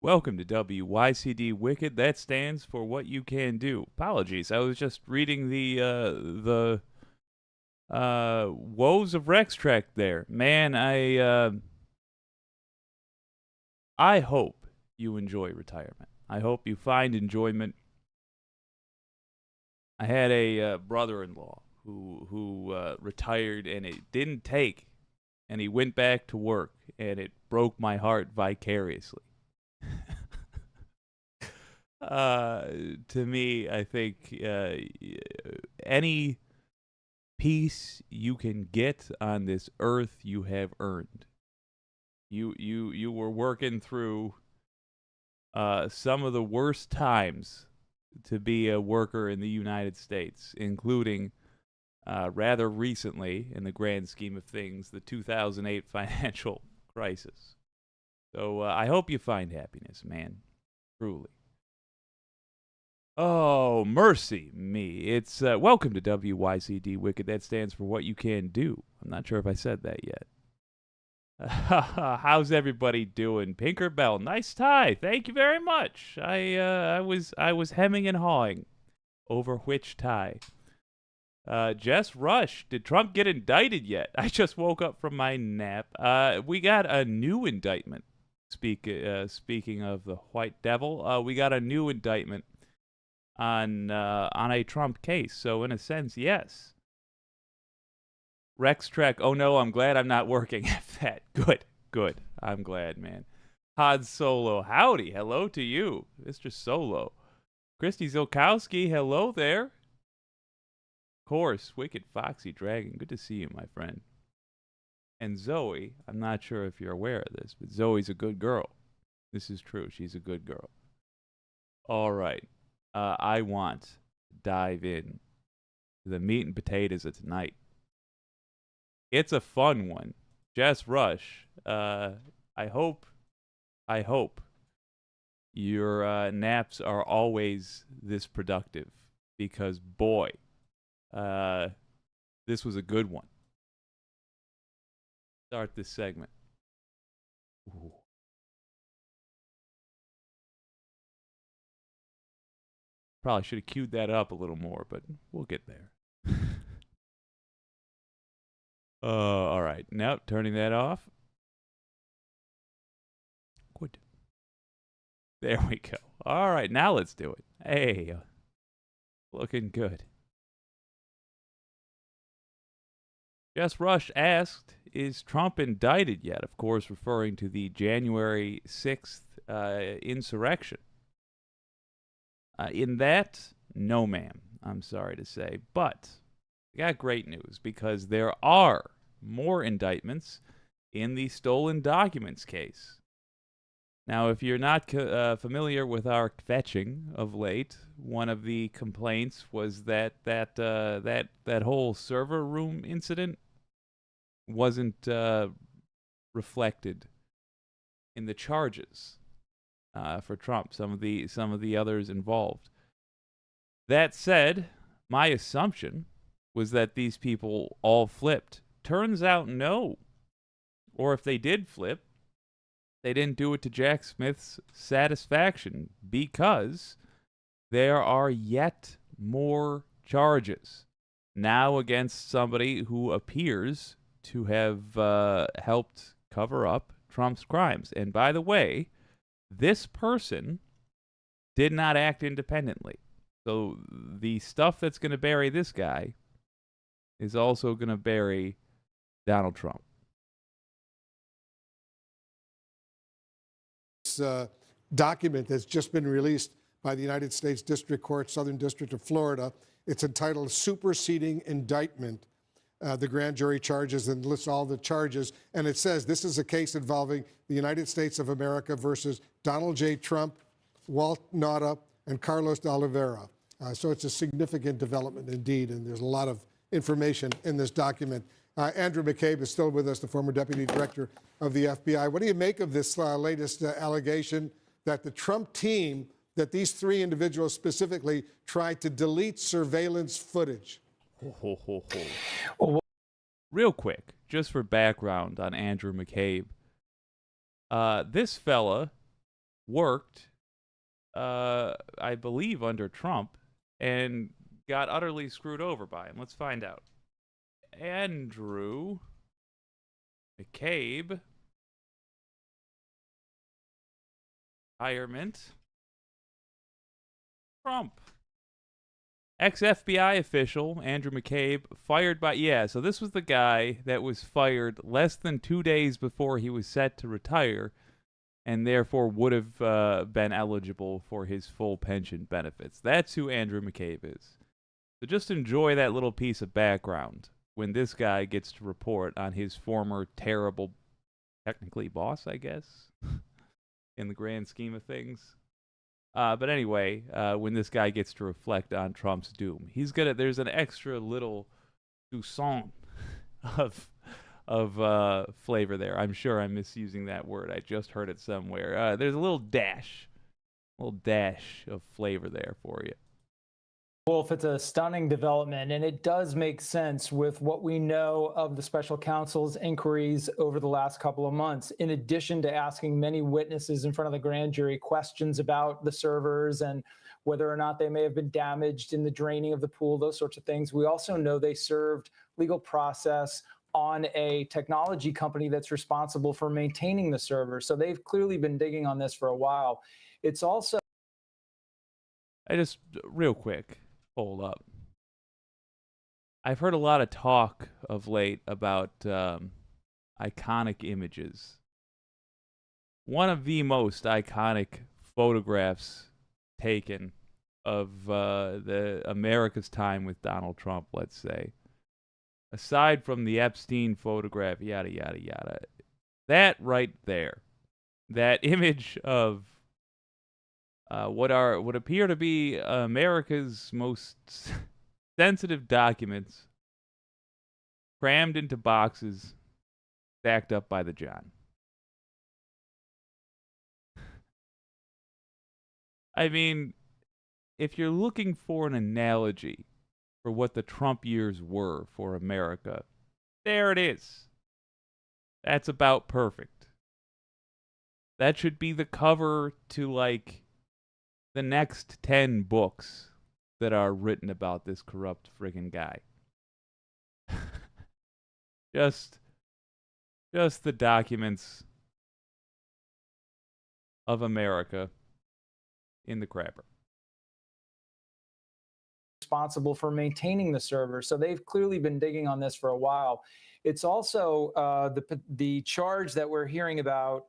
Welcome to WYCD Wicked. That stands for What You Can Do. Apologies, I was just reading the woes of Rex track there. Man, I hope you enjoy retirement. I hope you find enjoyment. I had a brother-in-law who retired and it didn't take, and he went back to work, and it broke my heart vicariously. To me, I think any peace you can get on this earth, you have earned. You were working through some of the worst times to be a worker in the United States, including rather recently, in the grand scheme of things, the 2008 financial crisis. So I hope you find happiness, man. Truly. Oh, mercy me. It's welcome to WYCD Wicked. That stands for What You Can Do. I'm not sure if I said that yet. How's everybody doing? Pinker Bell, nice tie. Thank you very much. I was hemming and hawing over which tie. Jess Rush, did Trump get indicted yet? I just woke up from my nap. We got a new indictment. Speaking of the White Devil, we got a new indictment on a Trump case. So in a sense, yes. Rex Trek. Oh no, I'm glad I'm not working at that. Good. I'm glad, man. Han Solo. Howdy. Hello to you, Mr. Solo. Christy Zilkowski. Hello there. Of course, Wicked Foxy Dragon. Good to see you, my friend. And Zoe. I'm not sure if you're aware of this, but Zoe's a good girl. This is true. She's a good girl. All right. I want to dive in to the meat and potatoes of tonight. It's a fun one. Jess Rush, I hope your naps are always this productive, because boy, this was a good one. Start this segment. Ooh. Probably should have queued that up a little more, but we'll get there. All right. Nope, turning that off. Good. There we go. All right, now let's do it. Hey, looking good. Jess Rush asked, is Trump indicted yet? Of course, referring to the January 6th insurrection. In that, no, ma'am. I'm sorry to say. But we got great news, because there are more indictments in the stolen documents case. Now, if you're not familiar with our fetching of late, one of the complaints was that whole server room incident wasn't reflected in the charges for Trump. Some of the others involved. That said, my assumption was that these people all flipped. Turns out no. Or if they did flip, they didn't do it to Jack Smith's satisfaction, because there are yet more charges now against somebody who appears to have helped cover up Trump's crimes. And by the way, this person did not act independently. So the stuff that's going to bury this guy is also going to bury Donald Trump. This document that's just been released by the United States District Court, Southern District of Florida. It's entitled Superseding Indictment. The grand jury charges, and lists all the charges. And it says this is a case involving the United States of America versus Donald J. Trump, Walt Nauta, and Carlos de Oliveira. So it's a significant development indeed, and there's a lot of information in this document. Andrew McCabe is still with us, the former deputy director of the FBI. What do you make of this latest allegation that the Trump team, that these three individuals specifically, tried to delete surveillance footage? Real quick, just for background on Andrew McCabe. This fella worked, I believe, under Trump and got utterly screwed over by him. Let's find out. Andrew McCabe, retirement, Trump. Ex-FBI official Andrew McCabe fired by... Yeah, so this was the guy that was fired less than 2 days before he was set to retire and therefore would have been eligible for his full pension benefits. That's who Andrew McCabe is. So just enjoy that little piece of background when this guy gets to report on his former terrible, technically boss, I guess, in the grand scheme of things. But anyway, when this guy gets to reflect on Trump's doom, there's an extra little soupçon of flavor there. I'm sure I'm misusing that word. I just heard it somewhere. There's a little dash of flavor there for you. Wolf, it's a stunning development, and it does make sense with what we know of the special counsel's inquiries over the last couple of months. In addition to asking many witnesses in front of the grand jury questions about the servers and whether or not they may have been damaged in the draining of the pool, those sorts of things, we also know they served legal process on a technology company that's responsible for maintaining the server. So they've clearly been digging on this for a while. It's also... Real quick, hold up. I've heard a lot of talk of late about iconic images. One of the most iconic photographs taken of the America's time with Donald Trump, let's say, aside from the Epstein photograph, yada, yada, yada, that right there, that image of what appear to be America's most sensitive documents crammed into boxes, stacked up by the John. I mean, if you're looking for an analogy for what the Trump years were for America, there it is. That's about perfect. That should be the cover to, like, the next 10 books that are written about this corrupt friggin' guy. just the documents of America in the crapper. Responsible for maintaining the server. So they've clearly been digging on this for a while. It's also the charge that we're hearing about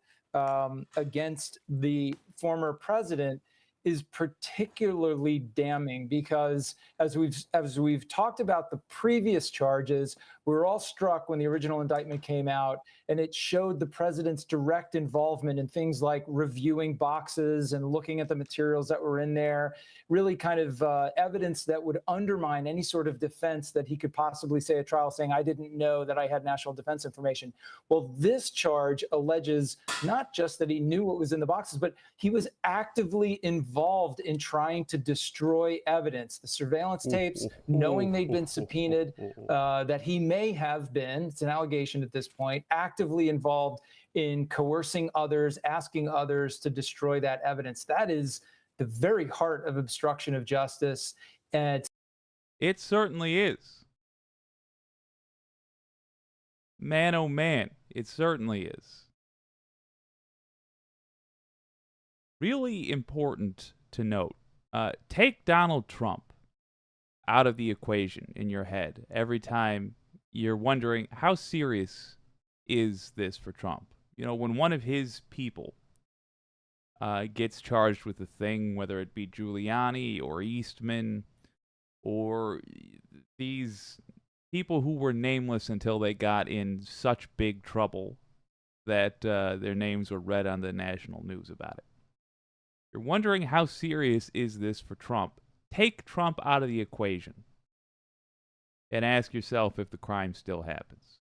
against the former president is particularly damning because as we've talked about the previous charges, we were all struck when the original indictment came out and it showed the president's direct involvement in things like reviewing boxes and looking at the materials that were in there, really kind of evidence that would undermine any sort of defense that he could possibly say at trial, saying, I didn't know that I had national defense information. Well, this charge alleges not just that he knew what was in the boxes, but he was actively involved in trying to destroy evidence. The surveillance tapes, knowing they'd been subpoenaed, that he may have been, it's an allegation at this point, actively involved in coercing others, asking others to destroy that evidence. That is the very heart of obstruction of justice. And it certainly is. Man, oh man, it certainly is. Really important to note. Take Donald Trump out of the equation in your head every time you're wondering how serious is this for Trump. You know, when one of his people gets charged with a thing, whether it be Giuliani or Eastman or these people who were nameless until they got in such big trouble that their names were read on the national news about it. You're wondering how serious is this for Trump. Take Trump out of the equation and ask yourself if the crime still happens.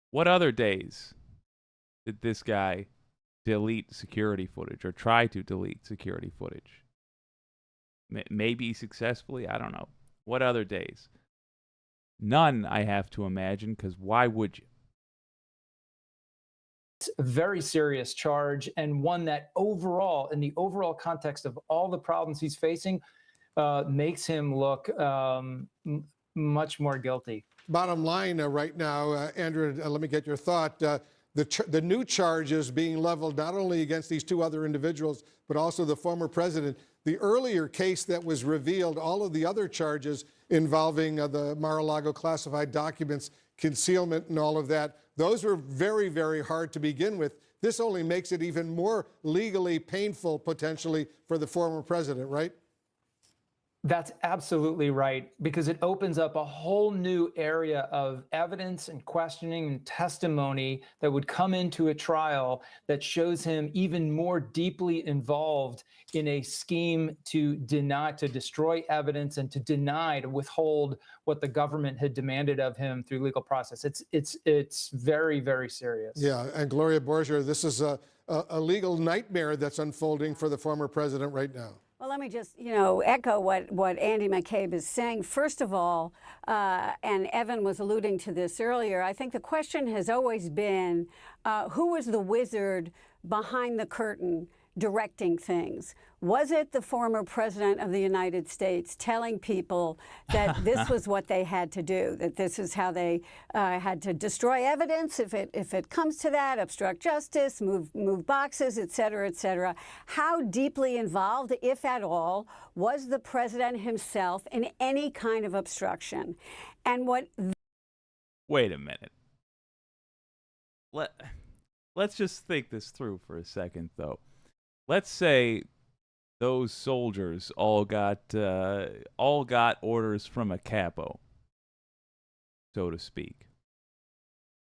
What other days did this guy delete security footage or try to delete security footage? Maybe successfully, I don't know. What other days? None, I have to imagine, because why would you? a very serious charge, and one that overall, in the overall context of all the problems he's facing, makes him look much more guilty. Bottom line right now, Andrew, let me get your thought. The new charges being leveled not only against these two other individuals, but also the former president. The earlier case that was revealed, all of the other charges involving the Mar-a-Lago classified documents, concealment and all of that, those were very, very hard to begin with. This only makes it even more legally painful, potentially, for the former president, right? That's absolutely right, because it opens up a whole new area of evidence and questioning and testimony that would come into a trial that shows him even more deeply involved in a scheme to deny, to destroy evidence and to deny, to withhold what the government had demanded of him through legal process. It's very, very serious. Yeah, and Gloria Borger, this is a legal nightmare that's unfolding for the former president right now. Well, let me just, echo what Andy McCabe is saying. First of all, and Evan was alluding to this earlier, I think the question has always been, who was the wizard behind the curtain directing things? Was it the former president of the United States telling people that this was what they had to do, that this is how they had to destroy evidence if it comes to that, obstruct justice, move boxes, et cetera, et cetera? How deeply involved, if at all, was the president himself in any kind of obstruction? And what... Wait a minute. Let's just think this through for a second, though. Let's say those soldiers all got orders from a capo, so to speak.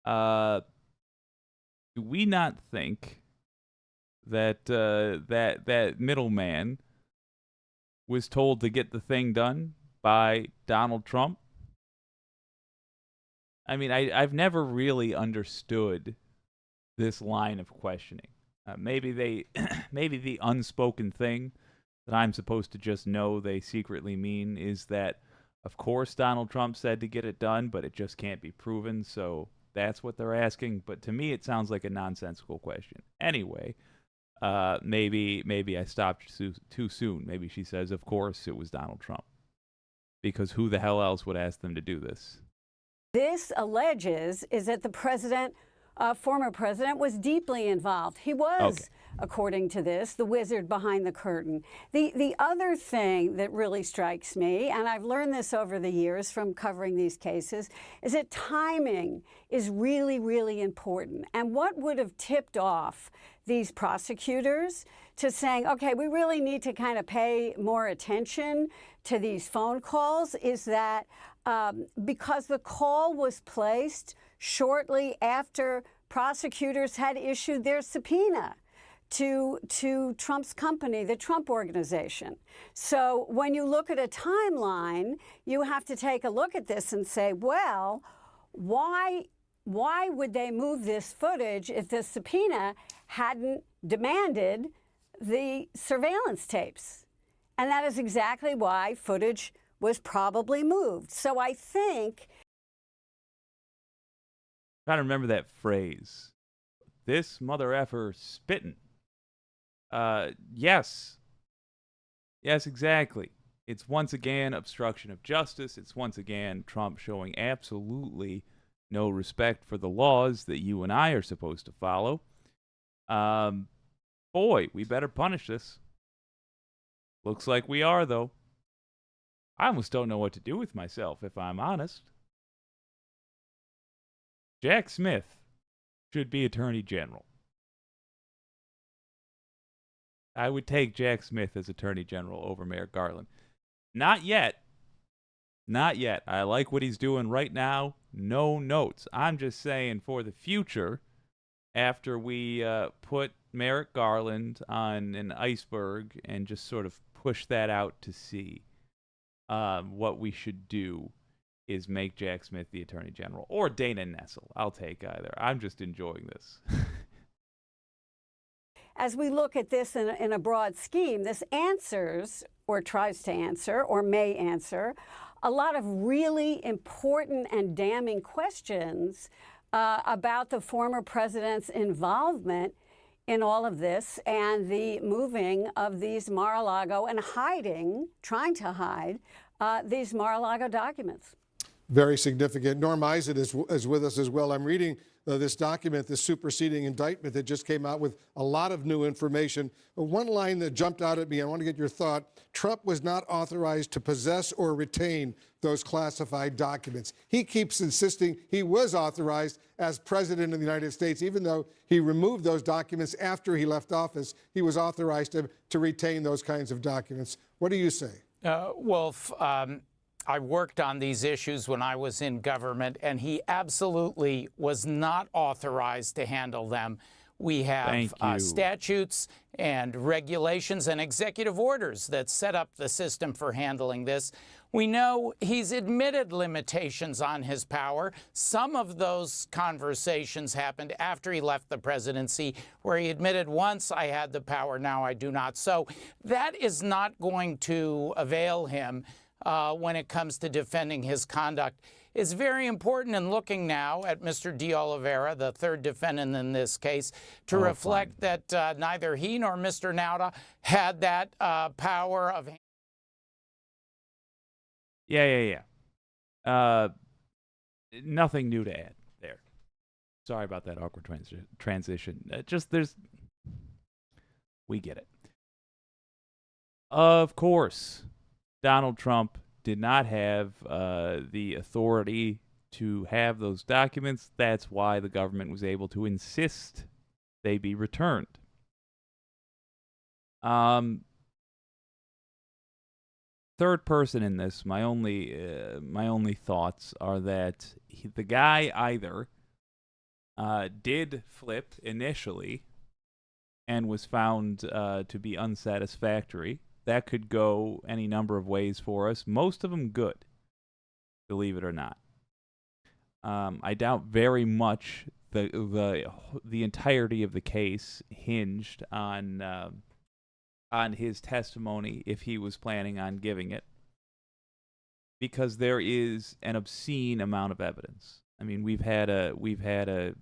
Do we not think that that middleman was told to get the thing done by Donald Trump? I mean, I've never really understood this line of questioning. Maybe the unspoken thing that I'm supposed to just know they secretly mean is that, of course, Donald Trump said to get it done, but it just can't be proven, so that's what they're asking. But to me, it sounds like a nonsensical question. Anyway, maybe I stopped too soon. Maybe she says, of course, it was Donald Trump. Because who the hell else would ask them to do this? This alleges is that the president, former president, was deeply involved. He was, okay, according to this, the wizard behind the curtain. The other thing that really strikes me, and I've learned this over the years from covering these cases, is that timing is really, really important. And what would have tipped off these prosecutors to saying, okay, we really need to kind of pay more attention to these phone calls is that because the call was placed shortly after prosecutors had issued their subpoena to Trump's company, the Trump Organization. So when you look at a timeline, you have to take a look at this and say, well, why would they move this footage if the subpoena hadn't demanded the surveillance tapes? And that is exactly why footage was probably moved. So I think... I remember that phrase. This mother effer spittin'. Yes. Yes, exactly. It's once again obstruction of justice. It's once again Trump showing absolutely no respect for the laws that you and I are supposed to follow. Boy, we better punish this. Looks like we are, though. I almost don't know what to do with myself, if I'm honest. Jack Smith should be Attorney General. I would take Jack Smith as Attorney General over Merrick Garland. Not yet. Not yet. I like what he's doing right now. No notes. I'm just saying for the future, after we put Merrick Garland on an iceberg and just sort of push that out to sea, what we should do is make Jack Smith the Attorney General. Or Dana Nessel. I'll take either. I'm just enjoying this. As we look at this in a broad scheme, this answers, or tries to answer, or may answer, a lot of really important and damning questions about the former president's involvement in all of this and the moving of these Mar-a-Lago and trying to hide these Mar-a-Lago documents. Very significant. Norm Eisen is with us as well. I'm reading this document, this superseding indictment that just came out with a lot of new information. One line that jumped out at me, I want to get your thought. Trump was not authorized to possess or retain those classified documents. He keeps insisting he was authorized as president of the United States, even though he removed those documents after he left office. He was authorized to retain those kinds of documents. What do you say? Wolf, I worked on these issues when I was in government, and he absolutely was not authorized to handle them. We have statutes and regulations and executive orders that set up the system for handling this. We know he's admitted limitations on his power. Some of those conversations happened after he left the presidency, where he admitted, once I had the power, now I do not. So that is not going to avail him when it comes to defending his conduct. Is very important in looking now at Mr. De Oliveira, the third defendant in this case, to reflect that neither he nor Mr. Nauta had that power of. Yeah. Nothing new to add there. Sorry about that awkward transition. We get it. Of course, Donald Trump did not have the authority to have those documents. That's why the government was able to insist they be returned. Third person in this, my only thoughts are that the guy either did flip initially and was found to be unsatisfactory. That could go any number of ways for us. Most of them good, believe it or not. I doubt very much the entirety of the case hinged on his testimony, if he was planning on giving it, because there is an obscene amount of evidence. I mean, we've had a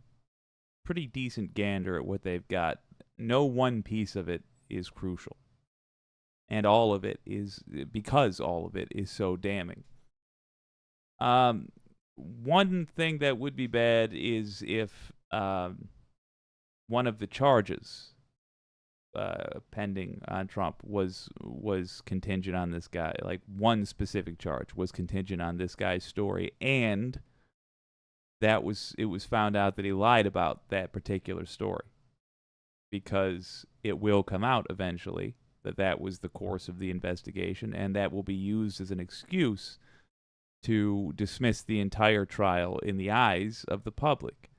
pretty decent gander at what they've got. No one piece of it is crucial. And all of it is, because all of it is so damning. One thing that would be bad is if one of the charges pending on Trump was contingent on this guy. Like, one specific charge was contingent on this guy's story, and it was found out that he lied about that particular story, because it will come out eventually that was the course of the investigation, and that will be used as an excuse to dismiss the entire trial in the eyes of the public.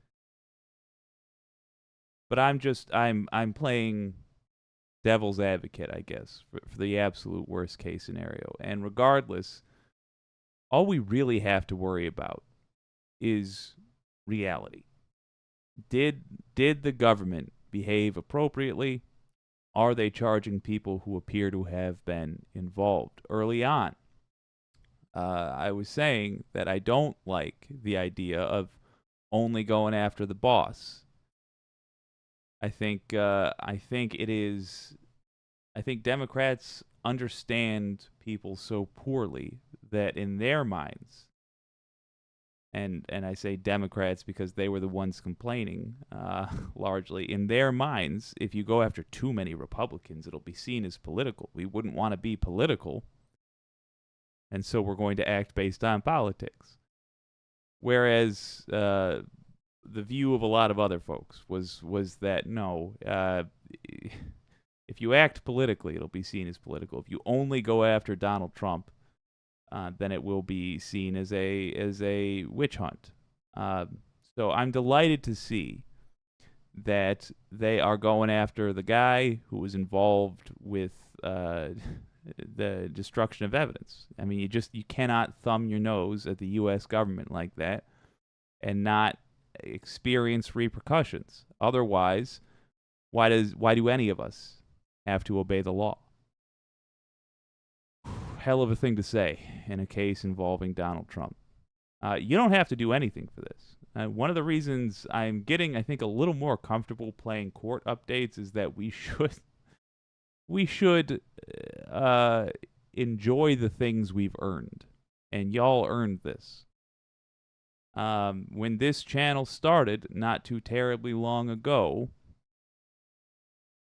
But I'm playing devil's advocate, I guess, for the absolute worst case scenario. And regardless, all we really have to worry about is reality. Did the government behave appropriately? Are they charging people who appear to have been involved early on? I was saying that I don't like the idea of only going after the boss. I think Democrats understand people so poorly that in their minds, and I say Democrats because they were the ones complaining largely, in their minds, if you go after too many Republicans, it'll be seen as political. We wouldn't want to be political, and so we're going to act based on politics. Whereas the view of a lot of other folks was that no, if you act politically, it'll be seen as political. If you only go after Donald Trump, then it will be seen as a witch hunt. So I'm delighted to see that they are going after the guy who was involved with the destruction of evidence. I mean, you cannot thumb your nose at the U.S. government like that and not experience repercussions. Otherwise, why do any of us have to obey the law? Hell of a thing to say in a case involving Donald Trump. You don't have to do anything for this. One of the reasons I'm getting, I think, a little more comfortable playing court updates is that we should enjoy the things we've earned, and y'all earned this. When this channel started, not too terribly long ago,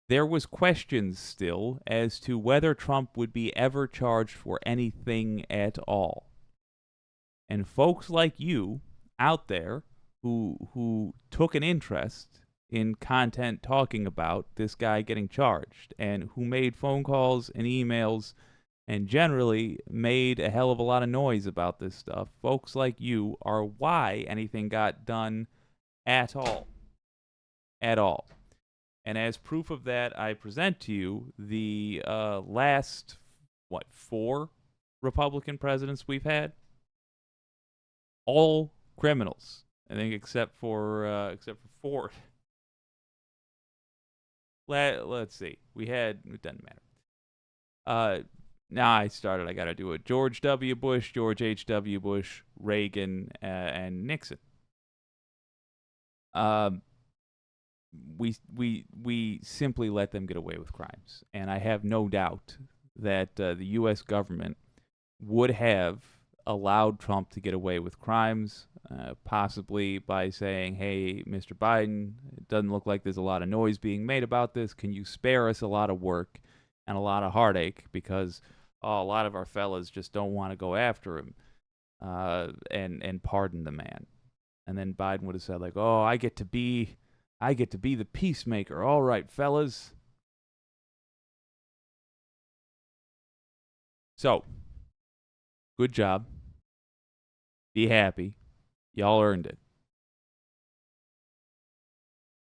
there was questions still as to whether Trump would be ever charged for anything at all. And folks like you out there who took an interest in content talking about this guy getting charged, and who made phone calls and emails and generally made a hell of a lot of noise about this stuff, folks like you are why anything got done at all. At all. And as proof of that, I present to you the last, 4 Republican presidents we've had? All criminals, I think, except for Ford. Let's see. It doesn't matter. Now I got to do it. George W. Bush, George H.W. Bush, Reagan, and Nixon. We simply let them get away with crimes. And I have no doubt that the U.S. government would have allowed Trump to get away with crimes, possibly by saying, hey, Mr. Biden, it doesn't look like there's a lot of noise being made about this. Can you spare us a lot of work and a lot of heartache, because a lot of our fellas just don't want to go after him, and pardon the man. And then Biden would have said, like, oh, I get to be the peacemaker. All right, fellas. So, good job. Be happy. Y'all earned it.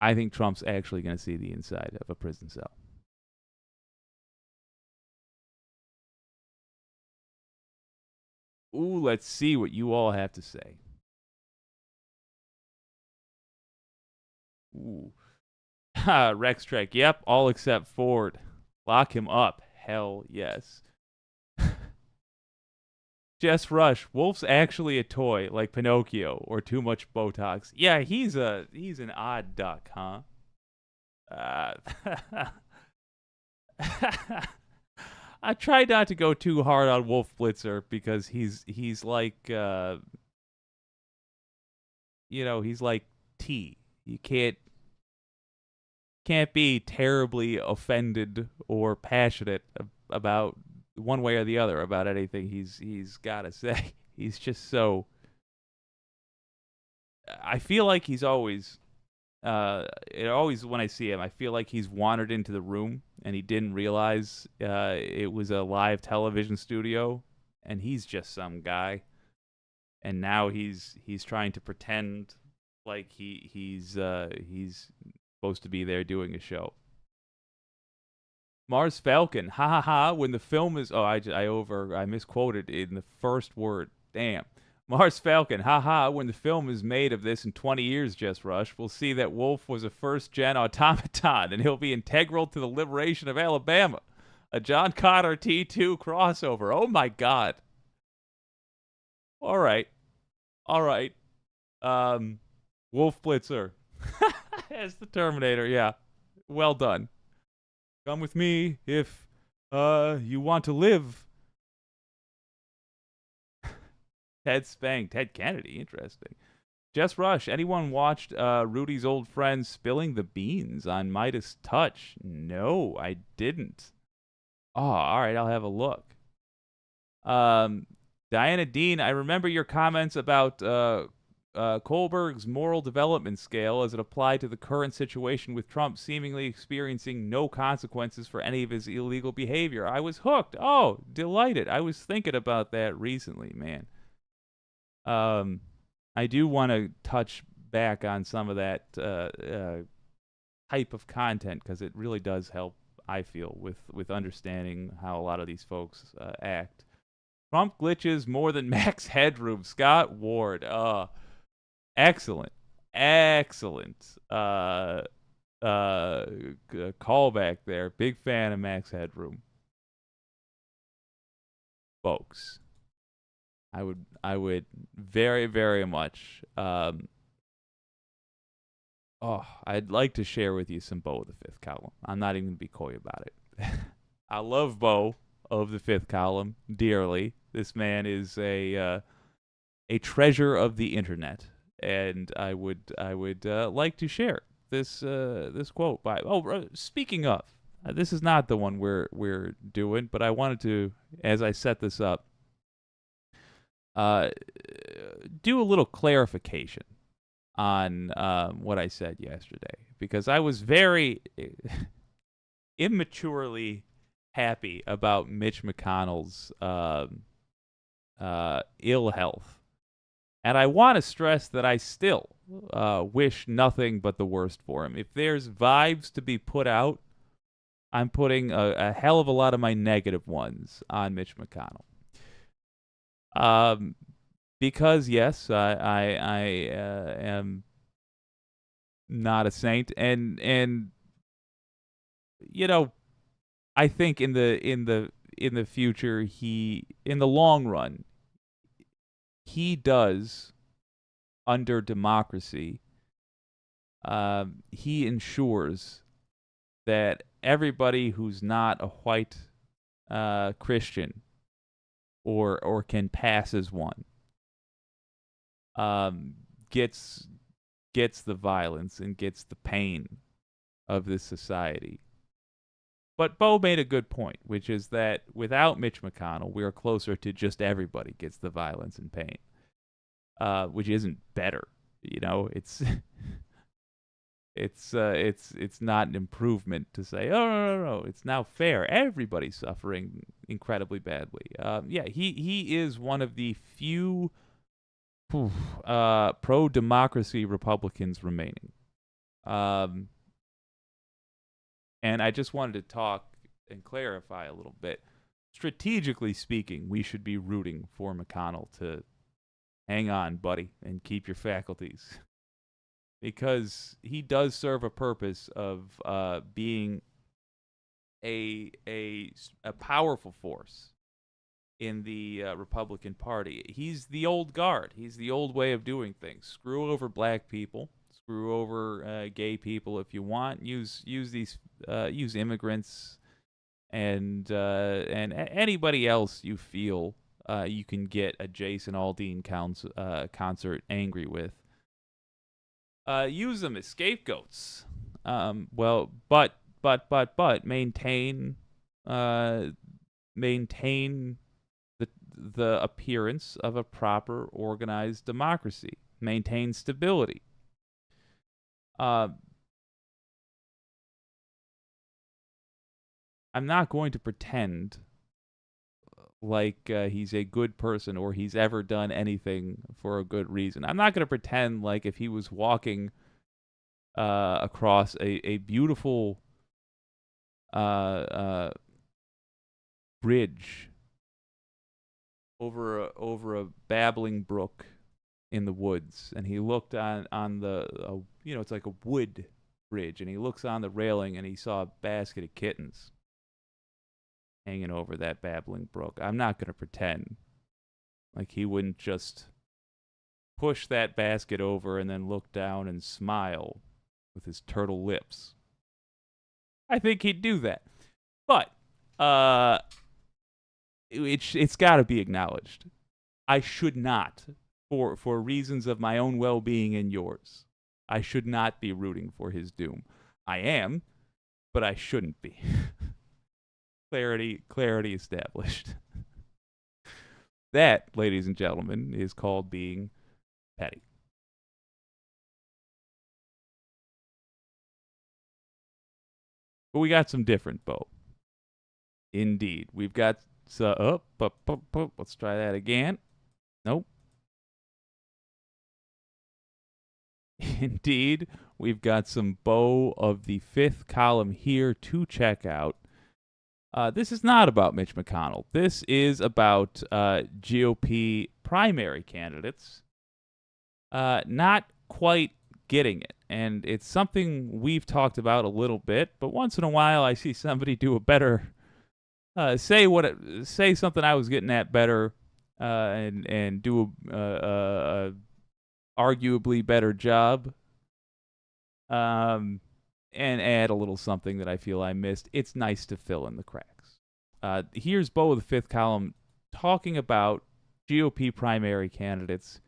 I think Trump's actually going to see the inside of a prison cell. Ooh, let's see what you all have to say. Ooh. Rex Trek, yep, all except Ford. Lock him up. Hell yes. Jess Rush, Wolf's actually a toy, like Pinocchio, or too much Botox. Yeah, he's an odd duck, huh? I tried not to go too hard on Wolf Blitzer because he's like he's like tea. You can't be terribly offended or passionate about one way or the other about anything he's got to say. He's just so. I feel like he's always. When I see him, I feel like he's wandered into the room and he didn't realize it was a live television studio, and he's just some guy. And now he's trying to pretend like he's supposed to be there doing a show. Mars Falcon, ha ha ha. When the film is, I misquoted in the first word. Damn. Mars Falcon, ha ha. When the film is made of this in 20 years, Jess Rush, we'll see that Wolf was a first-gen automaton, and he'll be integral to the liberation of Alabama. A John Connor T2 crossover. Oh my God. All right. Wolf Blitzer as the Terminator. Yeah. Well done. Come with me if you want to live. Ted Spang. Ted Kennedy. Interesting. Jess Rush. Anyone watched Rudy's old friend spilling the beans on Midas Touch? No, I didn't. Oh, all right. I'll have a look. Diana Dean, I remember your comments about Kohlberg's moral development scale as it applied to the current situation with Trump seemingly experiencing no consequences for any of his illegal behavior. I was hooked. Oh, delighted. I was thinking about that recently, man. I do want to touch back on some of that type of content because it really does help, I feel, with understanding how a lot of these folks act. Trump glitches more than Max Headroom. Scott Ward. Excellent. Callback there. Big fan of Max Headroom. Folks, I would very, very much Oh, I'd like to share with you some Bo of the Fifth Column. I'm not even going to be coy about it. I love Bo of the Fifth Column dearly. This man is a treasure of the internet, and I would like to share this quote by. Oh, speaking of, this is not the one we're doing, but I wanted to, as I set this up, do a little clarification on what I said yesterday, because I was very immaturely happy about Mitch McConnell's ill health. And I want to stress that I still wish nothing but the worst for him. If there's vibes to be put out, I'm putting a hell of a lot of my negative ones on Mitch McConnell. Because yes, I am not a saint, and you know, I think in the future, in the long run, he does, under democracy, he ensures that everybody who's not a white Christian or can pass as one gets the violence and gets the pain of this society. But Bo made a good point, which is that without Mitch McConnell, we are closer to just everybody gets the violence and pain, which isn't better. You know, it's not an improvement to say, oh no, it's now fair. Everybody's suffering incredibly badly. Yeah, he is one of the few pro-democracy Republicans remaining. And I just wanted to talk and clarify a little bit. Strategically speaking, we should be rooting for McConnell to hang on, buddy, and keep your faculties. Because he does serve a purpose of being a powerful force in the Republican Party. He's the old guard. He's the old way of doing things. Screw over black people. Screw over gay people if you want. Use immigrants and anybody else you feel you can get a Jason Aldean concert angry with. Use them as scapegoats. Well, but maintain the appearance of a proper organized democracy. Maintain stability. I'm not going to pretend like he's a good person or he's ever done anything for a good reason. I'm not going to pretend like if he was walking across a beautiful bridge over a babbling brook in the woods, and he looked on the it's like a wood bridge, and he looks on the railing and he saw a basket of kittens hanging over that babbling brook. I'm not going to pretend like he wouldn't just push that basket over and then look down and smile with his turtle lips. I think he'd do that. But it's got to be acknowledged. I should not, for reasons of my own well-being and yours, I should not be rooting for his doom. I am, but I shouldn't be. Clarity established. That, ladies and gentlemen, is called being petty. But we got some different, Bo. Indeed. We've got let's try that again. Nope. Indeed, we've got some Bo of the Fifth Column here to check out. This is not about Mitch McConnell. This is about GOP primary candidates not quite getting it. And it's something we've talked about a little bit, but once in a while I see somebody do a better, say something I was getting at better, and do a arguably better job and add a little something that I feel I missed. It's nice to fill in the cracks. Here's Bo of the Fifth Column talking about GOP primary candidates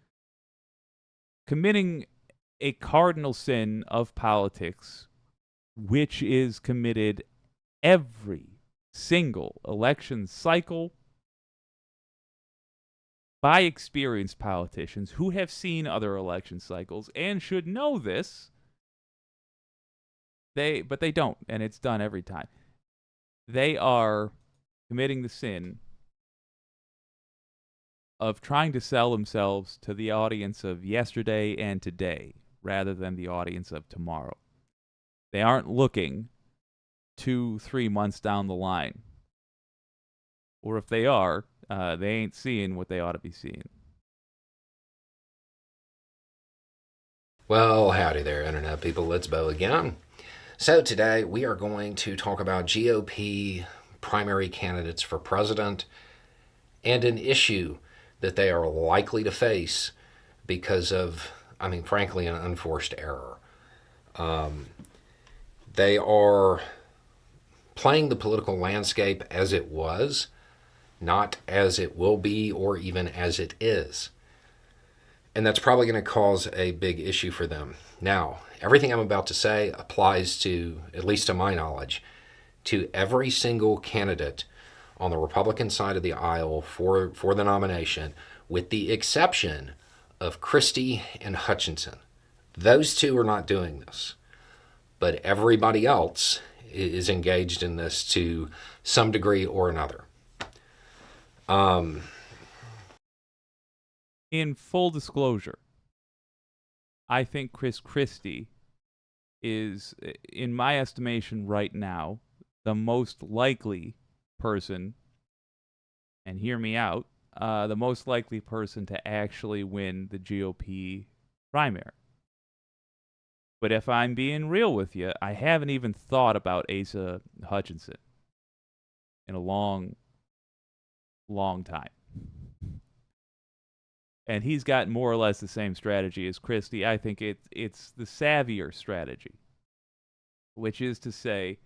committing a cardinal sin of politics, which is committed every single election cycle by experienced politicians who have seen other election cycles and should know this. But they don't, and it's done every time. They are committing the sin of trying to sell themselves to the audience of yesterday and today rather than the audience of tomorrow. They aren't looking 2-3 months down the line. Or if they are, they ain't seeing what they ought to be seeing. Well, howdy there, Internet people. It's Bo again. So today we are going to talk about GOP primary candidates for president and an issue that they are likely to face because of, frankly, an unforced error. They are playing the political landscape as it was, not as it will be or even as it is. And that's probably going to cause a big issue for them. Now, everything I'm about to say applies to, at least to my knowledge, to every single candidate on the Republican side of the aisle for the nomination, with the exception of Christie and Hutchinson. Those two are not doing this. But everybody else is engaged in this to some degree or another. In full disclosure, I think Chris Christie is, in my estimation right now, the most likely person, and hear me out, the most likely person to actually win the GOP primary. But if I'm being real with you, I haven't even thought about Asa Hutchinson in a long, long time. And he's got more or less the same strategy as Christie. I think it's the savvier strategy, which is to say,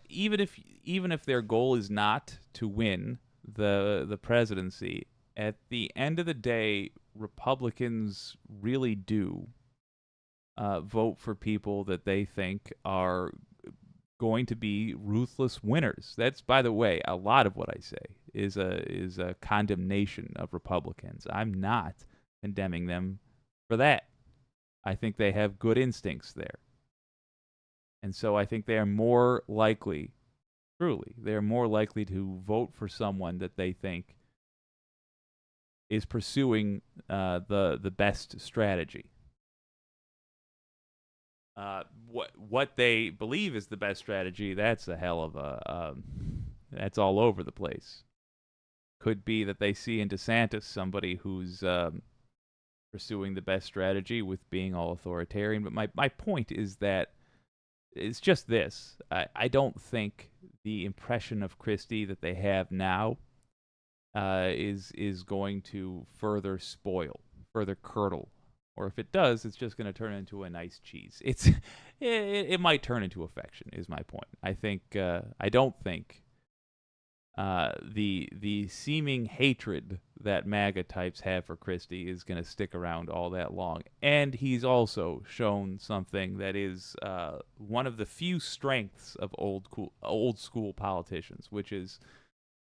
even if their goal is not to win the presidency, at the end of the day, Republicans really do vote for people that they think are going to be ruthless winners. That's, by the way, a lot of what I say is a condemnation of Republicans. I'm not condemning them for that. I think they have good instincts there. And so I think they are more likely, truly, they're more likely to vote for someone that they think is pursuing the best strategy. What they believe is the best strategy, that's a hell of a that's all over the place. Could be that they see in DeSantis somebody who's pursuing the best strategy with being all authoritarian. But my point is that it's just this. I don't think the impression of Christie that they have now is going to further spoil, further curdle. Or if it does, it's just going to turn into a nice cheese. It might turn into affection, is my point. I don't think the seeming hatred that MAGA types have for Christie is going to stick around all that long. And he's also shown something that is one of the few strengths of old school politicians, which is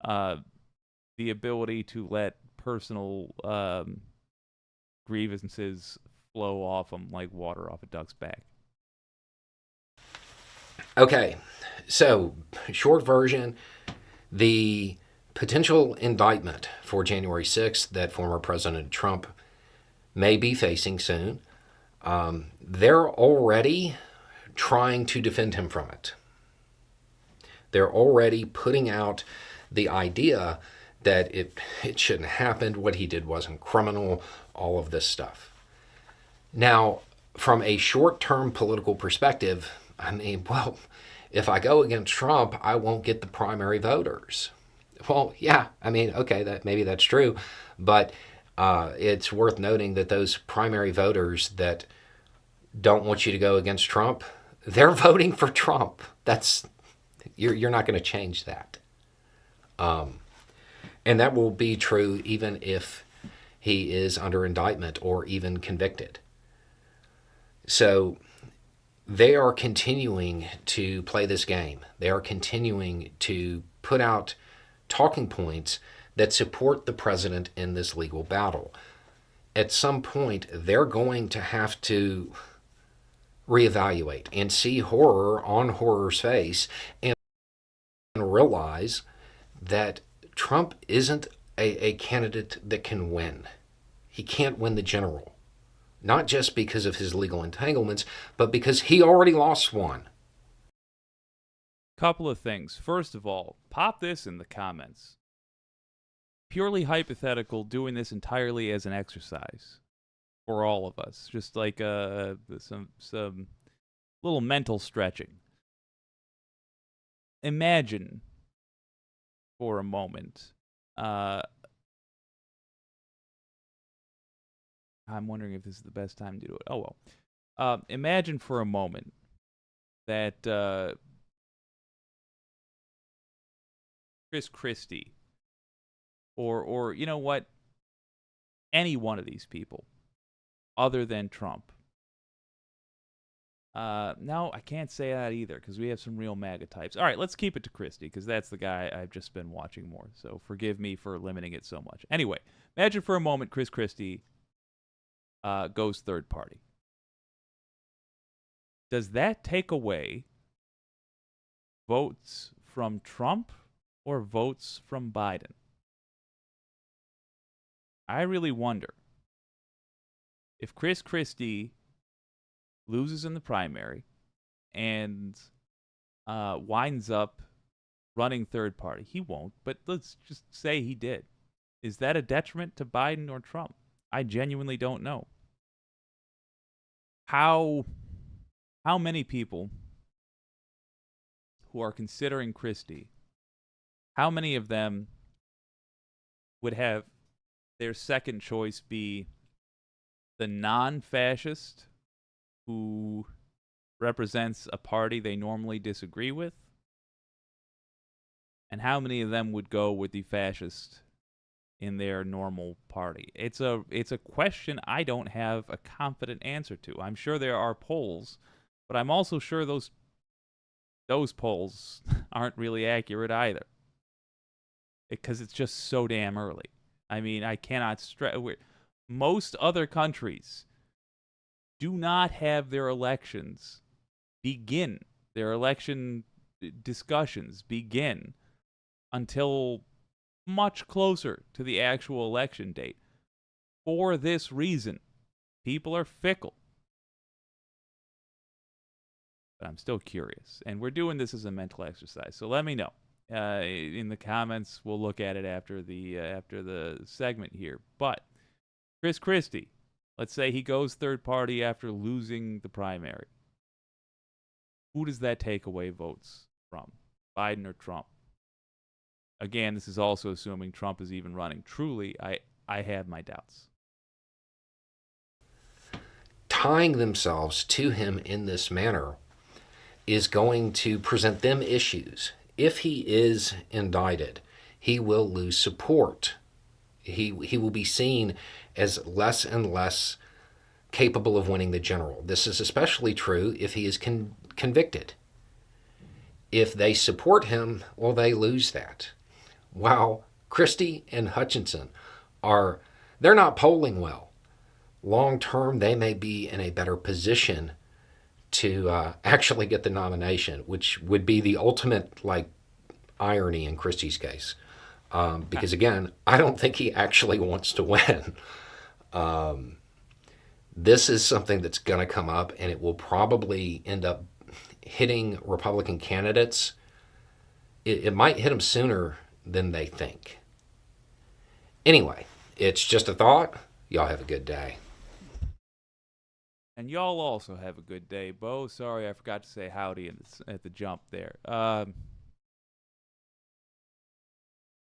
the ability to let personal grievances flow off them like water off a duck's back. Okay, so short version, the potential indictment for January 6th that former President Trump may be facing soon, they're already trying to defend him from it. They're already putting out the idea that it shouldn't have happened, what he did wasn't criminal, all of this stuff. Now, from a short-term political perspective, if I go against Trump, I won't get the primary voters. Well, yeah, okay, maybe that's true, but it's worth noting that those primary voters that don't want you to go against Trump, they're voting for Trump. You're not going to change that. And that will be true even if he is under indictment or even convicted. So they are continuing to play this game. They are continuing to put out talking points that support the president in this legal battle. At some point, they're going to have to reevaluate and see horror on horror's face and realize that Trump isn't a candidate that can win. He can't win the general. Not just because of his legal entanglements, but because he already lost one. Couple of things. First of all, pop this in the comments. Purely hypothetical, doing this entirely as an exercise for all of us. Just like some little mental stretching. Imagine for a moment. I'm wondering if this is the best time to do it. Oh, well. Imagine for a moment that Chris Christie or you know what? Any one of these people other than Trump. No, I can't say that either because we have some real MAGA types. All right, let's keep it to Christie because that's the guy I've just been watching more. So forgive me for limiting it so much. Anyway, imagine for a moment Chris Christie goes third party. Does that take away votes from Trump or votes from Biden? I really wonder if Chris Christie loses in the primary and winds up running third party. He won't, but let's just say he did. Is that a detriment to Biden or Trump? I genuinely don't know. How many people who are considering Christie, how many of them would have their second choice be the non-fascist who represents a party they normally disagree with? And how many of them would go with the fascist in their normal party? It's a question I don't have a confident answer to. I'm sure there are polls, but I'm also sure those polls aren't really accurate either. Because it's just so damn early. I mean, I cannot stress. Most other countries do not have their elections begin, their election discussions begin until much closer to the actual election date. For this reason, people are fickle. But I'm still curious. And we're doing this as a mental exercise. So let me know. In the comments, we'll look at it after the segment here. But Chris Christie, let's say he goes third party after losing the primary. Who does that take away votes from? Biden or Trump? Again, this is also assuming Trump is even running. Truly, I have my doubts. Tying themselves to him in this manner is going to present them issues. If he is indicted, he will lose support. He will be seen as less and less capable of winning the general. This is especially true if he is convicted. If they support him, well, they lose that. While Christie and Hutchinson they're not polling well. Long term, they may be in a better position to actually get the nomination, which would be the ultimate irony in Christie's case. Because again, I don't think he actually wants to win. This is something that's going to come up, and it will probably end up hitting Republican candidates. It might hit them sooner than they think. Anyway, it's just a thought. Y'all have a good day. And y'all also have a good day, Bo. Sorry, I forgot to say howdy at the jump there.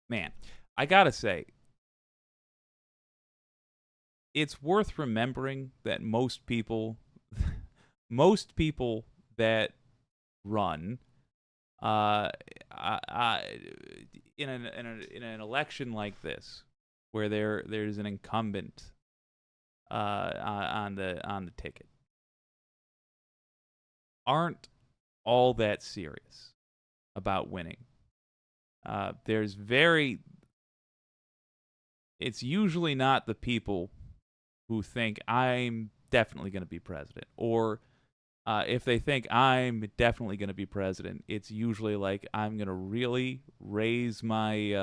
Man, I gotta say, it's worth remembering that most people most people that run in an election like this, where there's an incumbent on the ticket, aren't all that serious about winning. It's usually not the people who think I'm definitely going to be president, or if they think I'm definitely going to be president, it's usually like I'm going to really raise my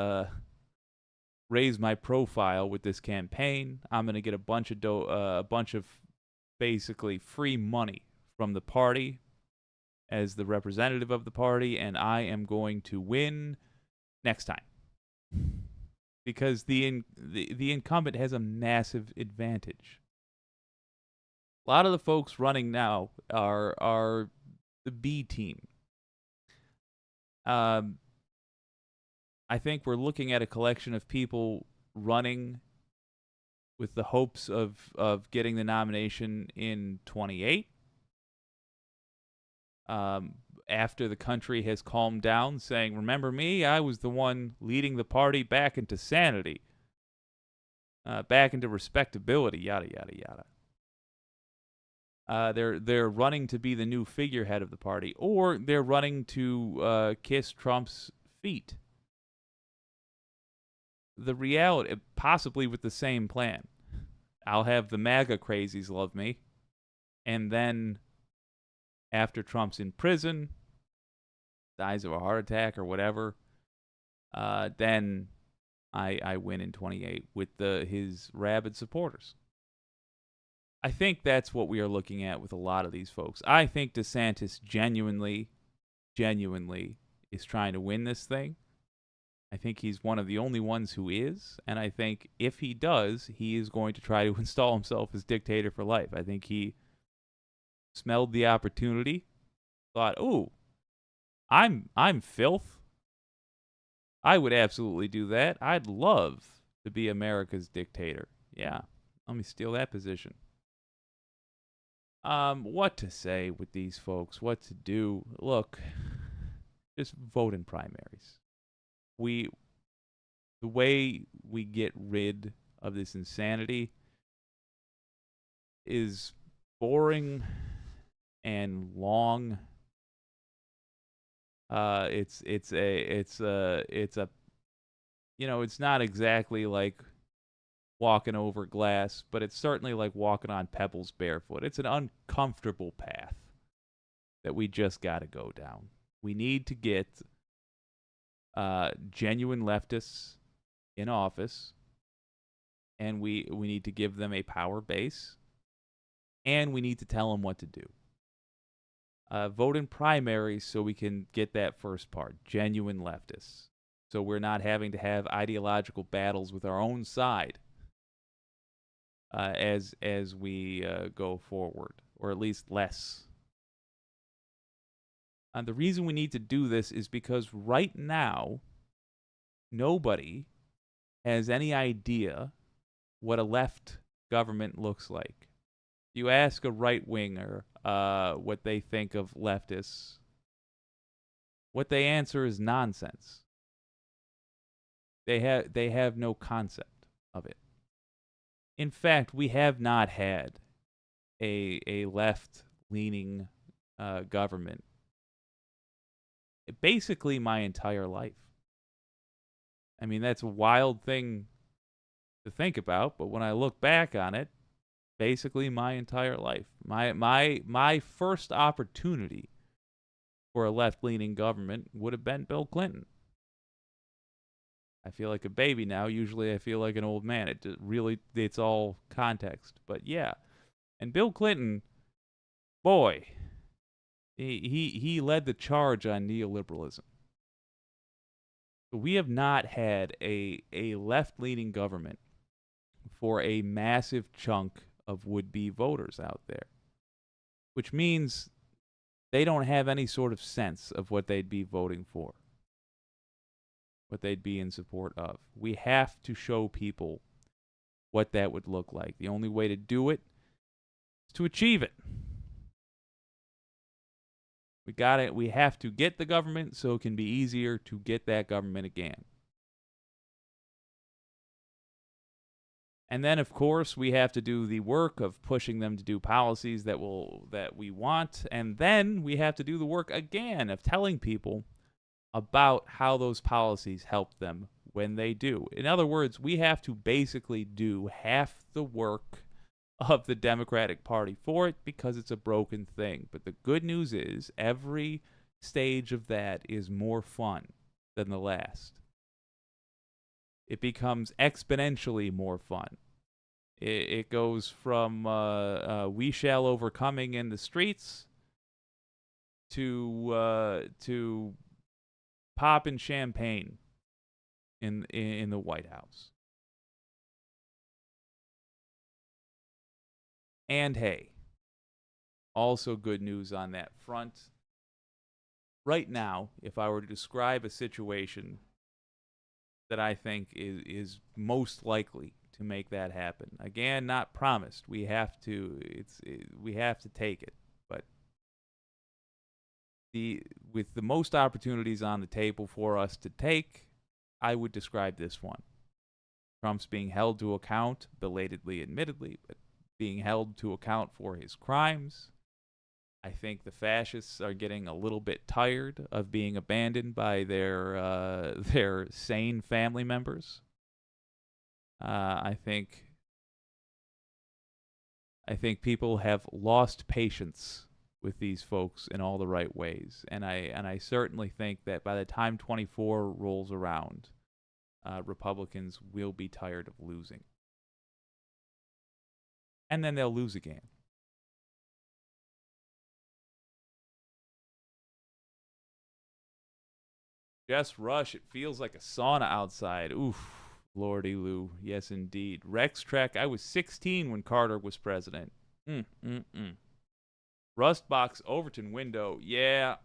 profile with this campaign. I'm going to get a bunch of basically free money from the party as the representative of the party, and I am going to win next time. Because the incumbent has a massive advantage. A lot of the folks running now are the B team. I think we're looking at a collection of people running with the hopes of getting the nomination in 28. After the country has calmed down, saying, remember me, I was the one leading the party back into sanity, back into respectability, yada, yada, yada. They're running to be the new figurehead of the party, or they're running to kiss Trump's feet. The reality, possibly with the same plan. I'll have the MAGA crazies love me, and then after Trump's in prison, dies of a heart attack or whatever, then I win in 28 with his rabid supporters. I think that's what we are looking at with a lot of these folks. I think DeSantis genuinely is trying to win this thing. I think he's one of the only ones who is, and I think if he does, he is going to try to install himself as dictator for life. I think he smelled the opportunity, thought, "Ooh, I'm filth. I would absolutely do that. I'd love to be America's dictator. Yeah, let me steal that position." What to say with these folks? What to do? Look, just vote in primaries. The way we get rid of this insanity is boring and long. It's not exactly like walking over glass, but it's certainly like walking on pebbles barefoot. It's an uncomfortable path that we just got to go down. We need to get genuine leftists in office, and we need to give them a power base, and we need to tell them what to do. Vote in primaries so we can get that first part, genuine leftists, so we're not having to have ideological battles with our own side as we go forward, or at least less. The reason we need to do this is because right now, nobody has any idea what a left government looks like. You ask a right-winger what they think of leftists, what they answer is nonsense. They have no concept of it. In fact, we have not had a left-leaning government basically my entire life. I mean, that's a wild thing to think about, but when I look back on it, basically my entire life. My first opportunity for a left-leaning government would have been Bill Clinton. I feel like a baby now. Usually I feel like an old man. It's all context. But yeah. And Bill Clinton, boy, he led the charge on neoliberalism. We have not had a left-leaning government for a massive chunk of would-be voters out there, which means they don't have any sort of sense of what they'd be voting for, what they'd be in support of. We have to show people what that would look like. The only way to do it is to achieve it. We have to get the government so it can be easier to get that government again. And then, of course, we have to do the work of pushing them to do policies that we want. And then we have to do the work again of telling people about how those policies help them when they do. In other words, we have to basically do half the work of the Democratic Party for it because it's a broken thing. But the good news is every stage of that is more fun than the last. It becomes exponentially more fun. It goes from we shall overcoming in the streets to popping champagne in the White House. And hey, also good news on that front. Right now, if I were to describe a situation that I think is most likely to make that happen. Again, not promised. We have to take it. But with the most opportunities on the table for us to take, I would describe this one. Trump's being held to account, belatedly, admittedly, but being held to account for his crimes. I think the fascists are getting a little bit tired of being abandoned by their sane family members. I think people have lost patience with these folks in all the right ways, and I certainly think that by the time 24 rolls around, Republicans will be tired of losing, and then they'll lose again. Jess Rush, it feels like a sauna outside. Oof, lordy Lou. Yes, indeed. Rex Trek, I was 16 when Carter was president. Rustbox Overton window. Yeah.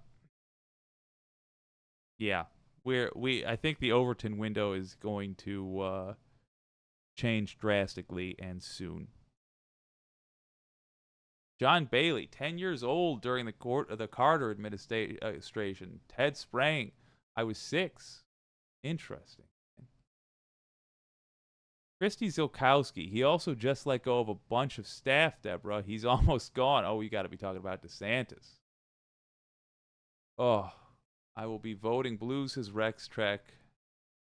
Yeah. I think the Overton window is going to change drastically and soon. John Bailey, 10 years old during the Carter administration. Ted Sprang, I was 6. Interesting. Christy Zilkowski, he also just let go of a bunch of staff, Deborah. He's almost gone. Oh, you got to be talking about DeSantis. Oh, I will be voting blues his Rex Trek.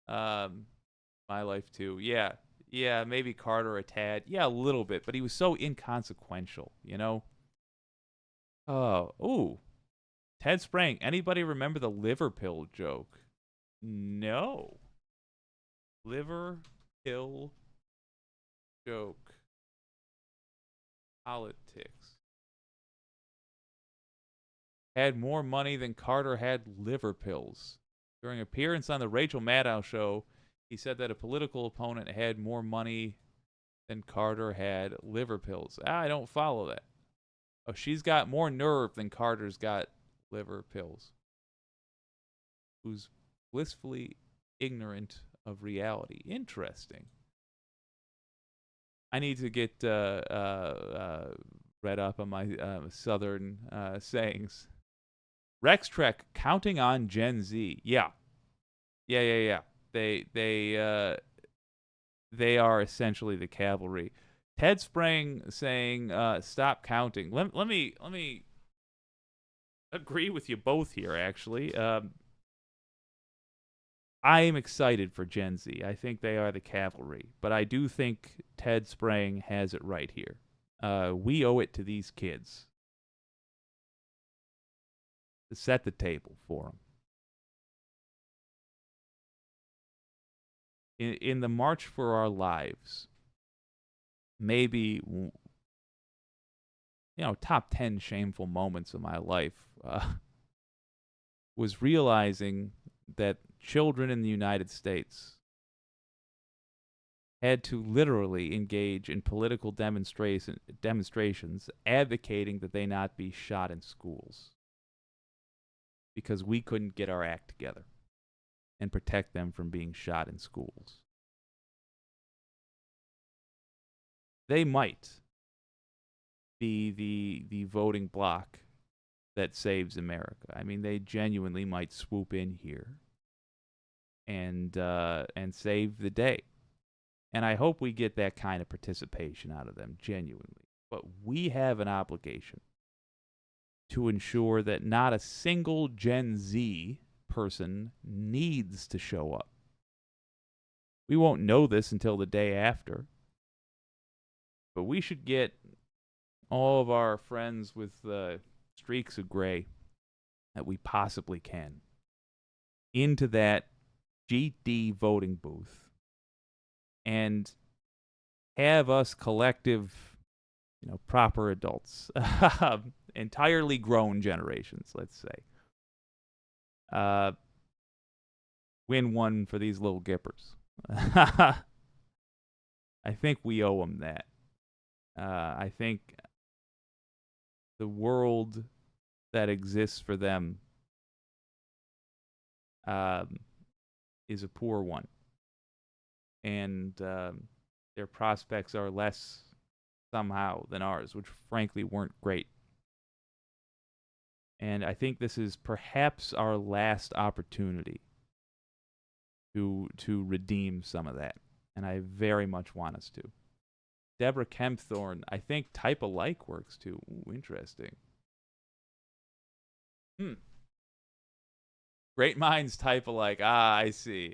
My life too. Yeah, maybe Carter a tad. Yeah, a little bit, but he was so inconsequential, you know? Ooh. Ted Sprang, anybody remember the liver pill joke? No. Liver pill joke. Politics. Had more money than Carter had liver pills. During appearance on the Rachel Maddow show, he said that a political opponent had more money than Carter had liver pills. I don't follow that. Oh, she's got more nerve than Carter's got liver pills. Who's blissfully ignorant of reality. Interesting. I need to get read up on my southern sayings. Rex Trek counting on Gen Z. Yeah. They are essentially the cavalry. Ted Sprang saying stop counting. Let me agree with you both here, actually. I am excited for Gen Z. I think they are the cavalry. But I do think Ted Sprang has it right here. We owe it to these kids to set the table for them. In the March for Our Lives, maybe, top 10 shameful moments of my life was realizing that children in the United States had to literally engage in political demonstrations advocating that they not be shot in schools because we couldn't get our act together and protect them from being shot in schools. They might be the voting bloc that saves America. I mean, they genuinely might swoop in here and save the day. And I hope we get that kind of participation out of them, genuinely. But we have an obligation to ensure that not a single Gen Z person needs to show up. We won't know this until the day after. But we should get all of our friends with streaks of gray that we possibly can into that GD voting booth and have us collective, proper adults, entirely grown generations, let's say, win one for these little gippers. I think we owe them that. I think the world that exists for them is a poor one. And their prospects are less somehow than ours, which frankly weren't great. And I think this is perhaps our last opportunity to redeem some of that. And I very much want us to. Deborah Kempthorne, I think type alike works too. Ooh, interesting. Great minds type alike. Ah, I see.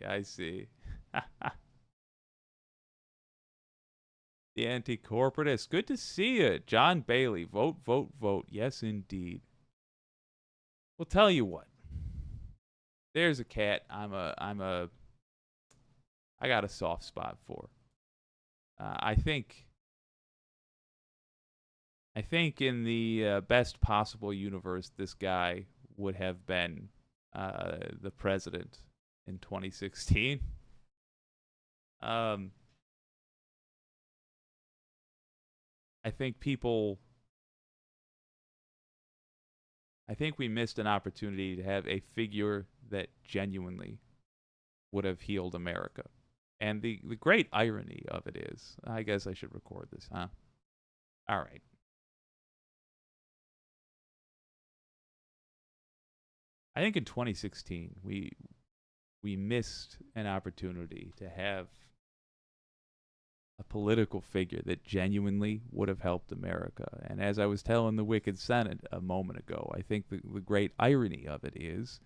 The anti-corporatist. Good to see you. John Bailey. Vote, vote, vote. Yes, indeed. Well, tell you what. There's a cat I got a soft spot for. I think in the best possible universe, this guy would have been the president in 2016. I think we missed an opportunity to have a figure that genuinely would have healed America. And the great irony of it is, I guess I should record this, huh? All right. I think in 2016, we missed an opportunity to have a political figure that genuinely would have helped America. And as I was telling the Wicked Senate a moment ago, I think the great irony of it is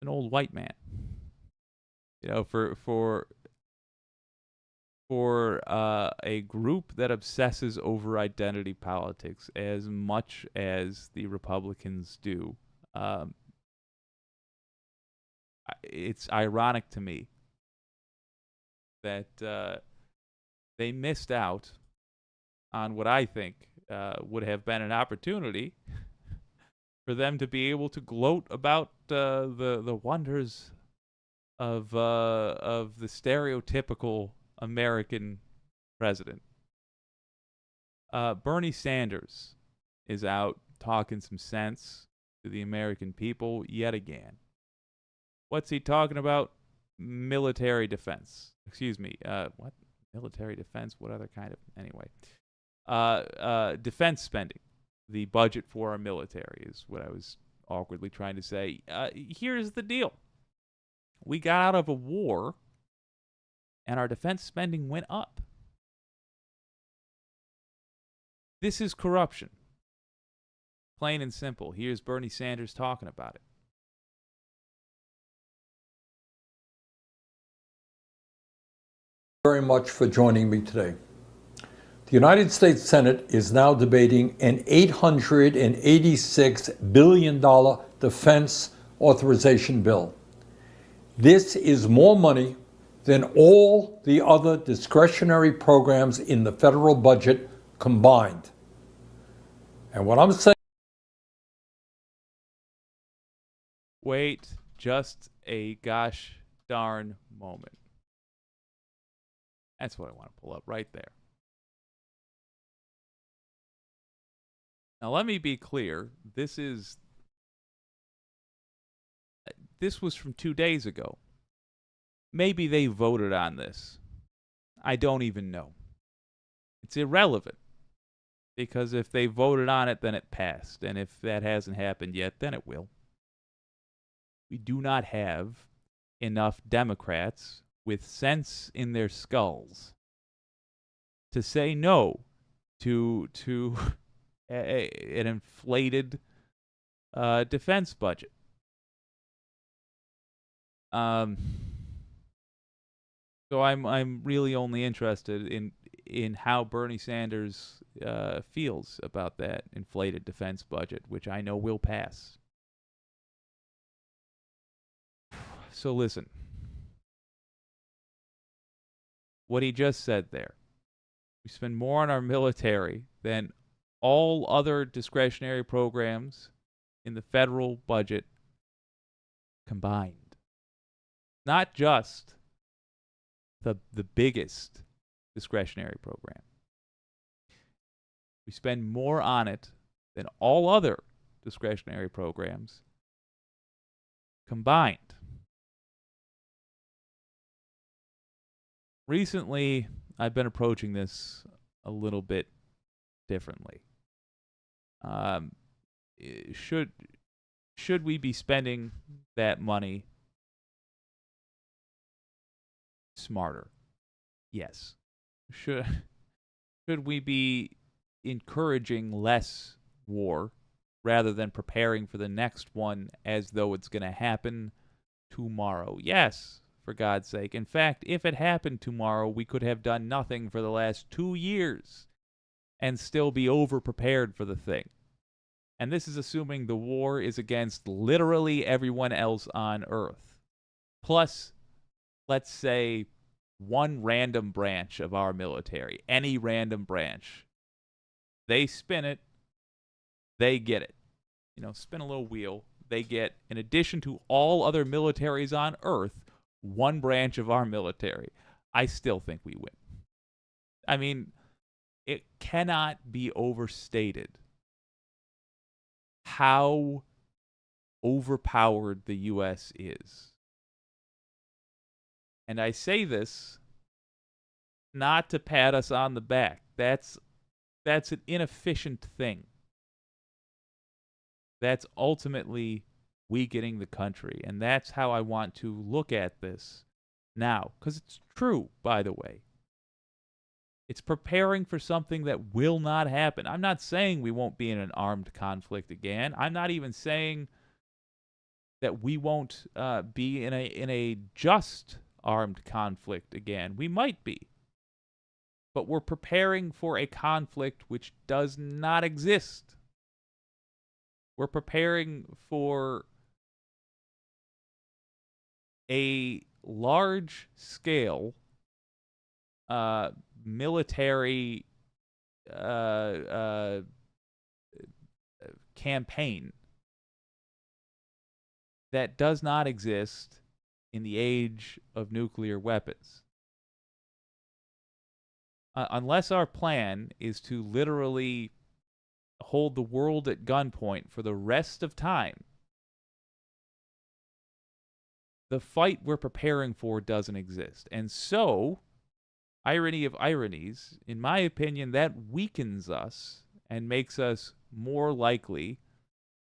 an old white man. For a group that obsesses over identity politics as much as the Republicans do, it's ironic to me that they missed out on what I think would have been an opportunity for them to be able to gloat about the wonders of the stereotypical American president. Bernie Sanders is out talking some sense to the American people yet again. What's he talking about? Military defense. Excuse me. What? Military defense? What other kind of... Anyway. Defense spending. The budget for our military is what I was awkwardly trying to say. Here's the deal. We got out of a war, and our defense spending went up. This is corruption. Plain and simple. Here's Bernie Sanders talking about it. Very much for joining me today. The United States Senate is now debating an $886 billion defense authorization bill. This is more money than all the other discretionary programs in the federal budget combined. And what I'm saying... Wait just a gosh darn moment. That's what I want to pull up right there. Now let me be clear. This was from 2 days ago. Maybe they voted on this. I don't even know. It's irrelevant. Because if they voted on it, then it passed. And if that hasn't happened yet, then it will. We do not have enough Democrats with sense in their skulls to say no to an inflated defense budget. So I'm really only interested in how Bernie Sanders feels about that inflated defense budget, which I know will pass. So listen, what he just said there. We spend more on our military than all other discretionary programs in the federal budget combined. Not just the biggest discretionary program. We spend more on it than all other discretionary programs combined. Recently, I've been approaching this a little bit differently. Should we be spending that money smarter? Yes. Should we be encouraging less war rather than preparing for the next one as though it's going to happen tomorrow? Yes, for God's sake. In fact, if it happened tomorrow, we could have done nothing for the last 2 years and still be over-prepared for the thing. And this is assuming the war is against literally everyone else on Earth. Plus, let's say, one random branch of our military, any random branch. They spin it, they get it. Spin a little wheel, they get, in addition to all other militaries on Earth, one branch of our military. I still think we win. I mean, it cannot be overstated how overpowered the U.S. is. And I say this not to pat us on the back. That's an inefficient thing. That's ultimately weakening the country. And that's how I want to look at this now. Because it's true, by the way. It's preparing for something that will not happen. I'm not saying we won't be in an armed conflict again. I'm not even saying that we won't be in a just armed conflict again. We might be. But we're preparing for a conflict which does not exist. We're preparing for a large-scale military campaign that does not exist in the age of nuclear weapons. Unless our plan is to literally hold the world at gunpoint for the rest of time, the fight we're preparing for doesn't exist. And so, irony of ironies, in my opinion, that weakens us and makes us more likely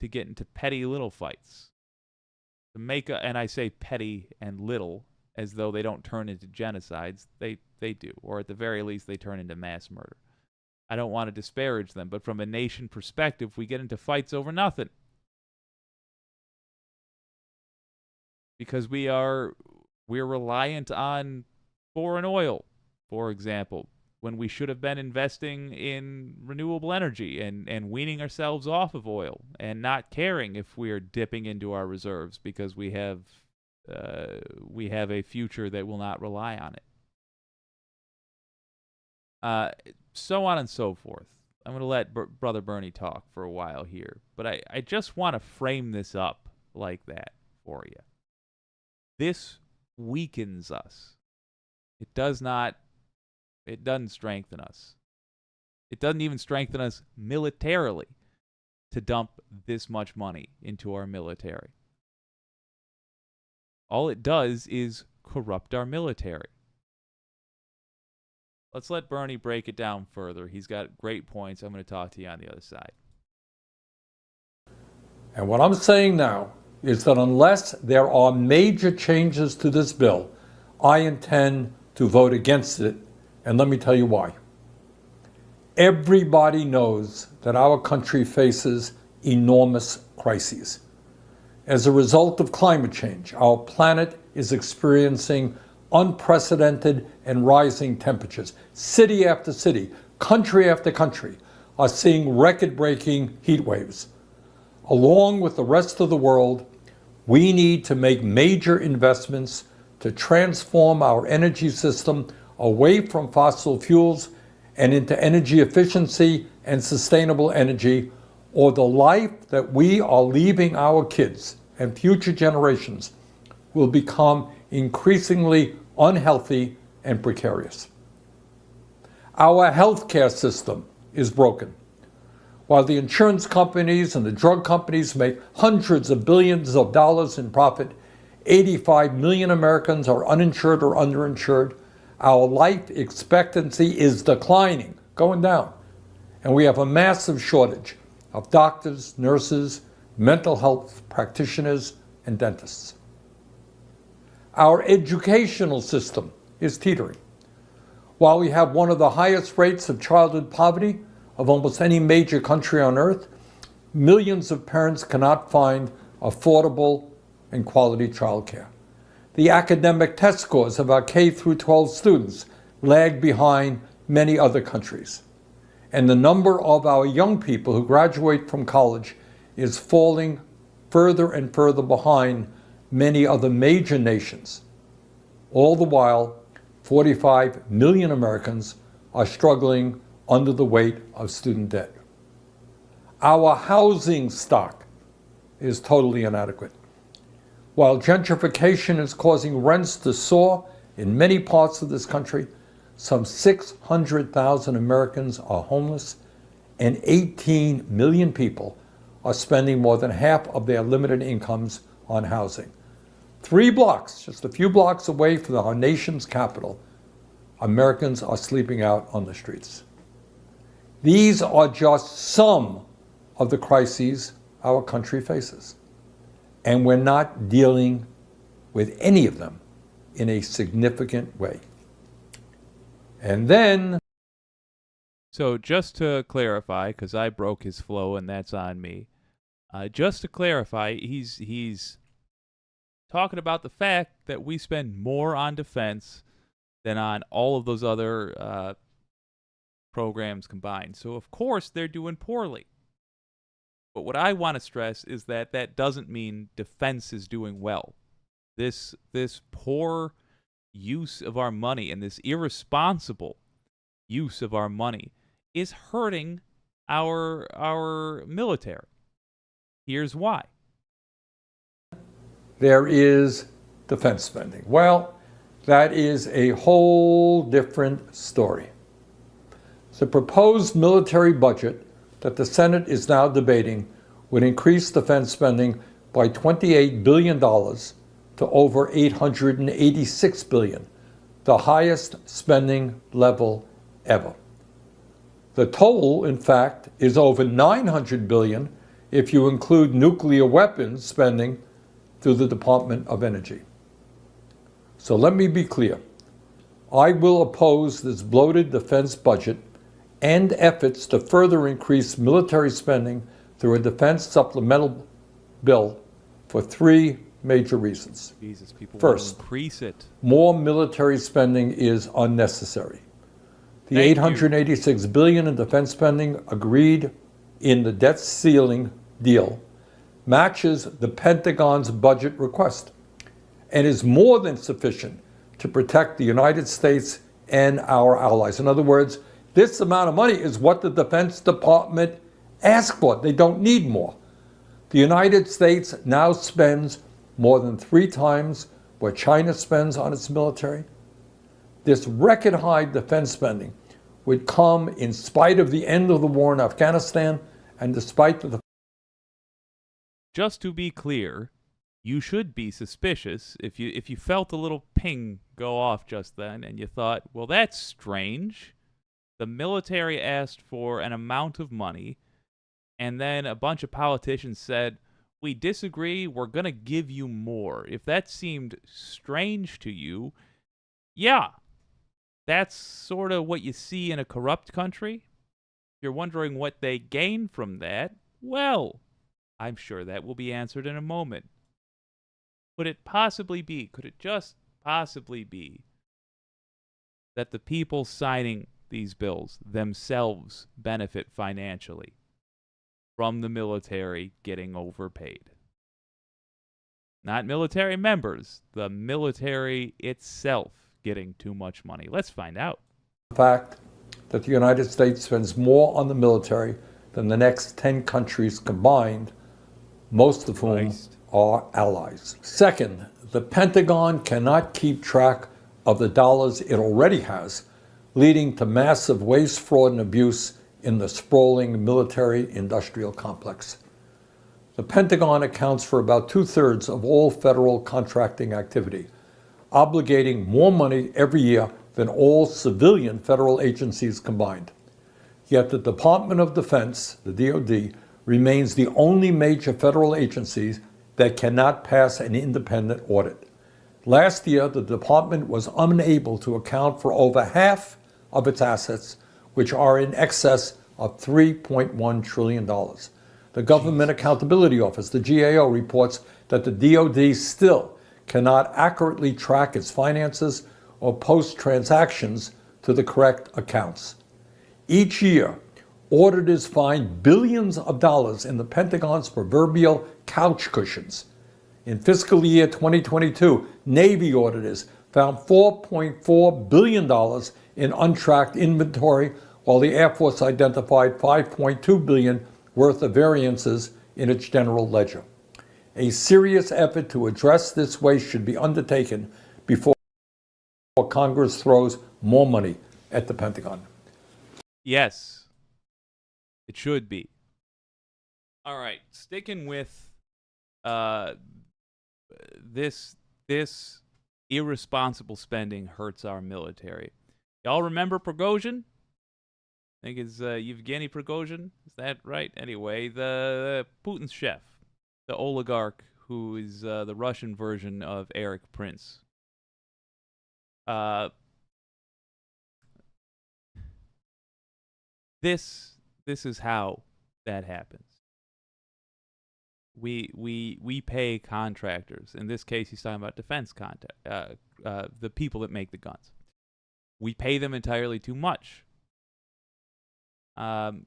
to get into petty little fights. And I say petty and little as though they don't turn into genocides. They do, or at the very least, they turn into mass murder. I don't want to disparage them, but from a nation perspective, we get into fights over nothing. Because we're reliant on foreign oil, for example, when we should have been investing in renewable energy and weaning ourselves off of oil and not caring if we're dipping into our reserves because we have a future that will not rely on it. So on and so forth. I'm going to let Brother Bernie talk for a while here, but I just want to frame this up like that for you. This weakens us. It doesn't strengthen us. It doesn't even strengthen us militarily to dump this much money into our military. All it does is corrupt our military. let's let Bernie break it down further. He's got great points. I'm going to talk to you on the other side. And what I'm saying now is that unless there are major changes to this bill, I intend to vote against it. And let me tell you why. Everybody knows that our country faces enormous crises. As a result of climate change, our planet is experiencing unprecedented and rising temperatures. City after city, country after country are seeing record-breaking heat waves. Along with the rest of the world, we need to make major investments to transform our energy system away from fossil fuels and into energy efficiency and sustainable energy, or the life that we are leaving our kids and future generations will become increasingly unhealthy and precarious. Our healthcare system is broken. While the insurance companies and the drug companies make hundreds of billions of dollars in profit, 85 million Americans are uninsured or underinsured. Our life expectancy is declining, going down. And we have a massive shortage of doctors, nurses, mental health practitioners, and dentists. Our educational system is teetering. While we have one of the highest rates of childhood poverty of almost any major country on earth, millions of parents cannot find affordable and quality childcare. The academic test scores of our K through 12 students lag behind many other countries. And the number of our young people who graduate from college is falling further and further behind many other major nations. All the while, 45 million Americans are struggling under the weight of student debt. Our housing stock is totally inadequate. While gentrification is causing rents to soar in many parts of this country, some 600,000 Americans are homeless, and 18 million people are spending more than half of their limited incomes on housing. 3 blocks, just a few blocks away from our nation's capital, Americans are sleeping out on the streets. These are just some of the crises our country faces, and we're not dealing with any of them in a significant way. And then... So just to clarify, because I broke his flow and that's on me, just to clarify, he's talking about the fact that we spend more on defense than on all of those other programs combined. So of course they're doing poorly. But what I want to stress is that that doesn't mean defense is doing well. This poor use of our money and this irresponsible use of our money is hurting our military. Here's why. There is defense spending. Well, that is a whole different story. The proposed military budget that the Senate is now debating would increase defense spending by $28 billion to over $886 billion, the highest spending level ever. The total, in fact, is over $900 billion if you include nuclear weapons spending through the Department of Energy. So let me be clear. I will oppose this bloated defense budget and efforts to further increase military spending through a defense supplemental bill for 3 major reasons. Jesus, people First, want to increase it. More military spending is unnecessary. The $886 billion in defense spending agreed in the debt ceiling deal matches the Pentagon's budget request and is more than sufficient to protect the United States and our allies. In other words, this amount of money is what the Defense Department asked for. They don't need more. The United States now spends more than 3 times what China spends on its military. This record high defense spending would come in spite of the end of the war in Afghanistan and despite the... Just to be clear, you should be suspicious if you felt a little ping go off just then and you thought, well, that's strange. The military asked for an amount of money, and then a bunch of politicians said, we disagree, we're going to give you more. If that seemed strange to you, yeah, that's sort of what you see in a corrupt country. If you're wondering what they gain from that, well, I'm sure that will be answered in a moment. Could it just possibly be that the people signing these bills themselves benefit financially from the military getting overpaid? Not military members, the military itself getting too much money. Let's find out. The fact that the United States spends more on the military than the next 10 countries combined, most of whom are allies. Second, the Pentagon cannot keep track of the dollars it already has, leading to massive waste, fraud, and abuse in the sprawling military-industrial complex. The Pentagon accounts for about 2/3 of all federal contracting activity, obligating more money every year than all civilian federal agencies combined. Yet the Department of Defense, the DoD, remains the only major federal agency that cannot pass an independent audit. Last year, the department was unable to account for over half of its assets, which are in excess of $3.1 trillion. The Government Accountability Office, the GAO, reports that the DoD still cannot accurately track its finances or post transactions to the correct accounts. Each year, auditors find billions of dollars in the Pentagon's proverbial couch cushions. In fiscal year 2022, Navy auditors found $4.4 billion in untracked inventory, while the Air Force identified $5.2 billion worth of variances in its general ledger. A serious effort to address this waste should be undertaken before Congress throws more money at the Pentagon. Yes, it should be. All right, sticking with this irresponsible spending hurts our military. Y'all remember Prigozhin? I think it's Yevgeny Prigozhin. Is that right? Anyway, the Putin's chef, the oligarch who is the Russian version of Eric Prince. This is how that happens. We pay contractors. In this case, he's talking about defense the people that make the guns. We pay them entirely too much.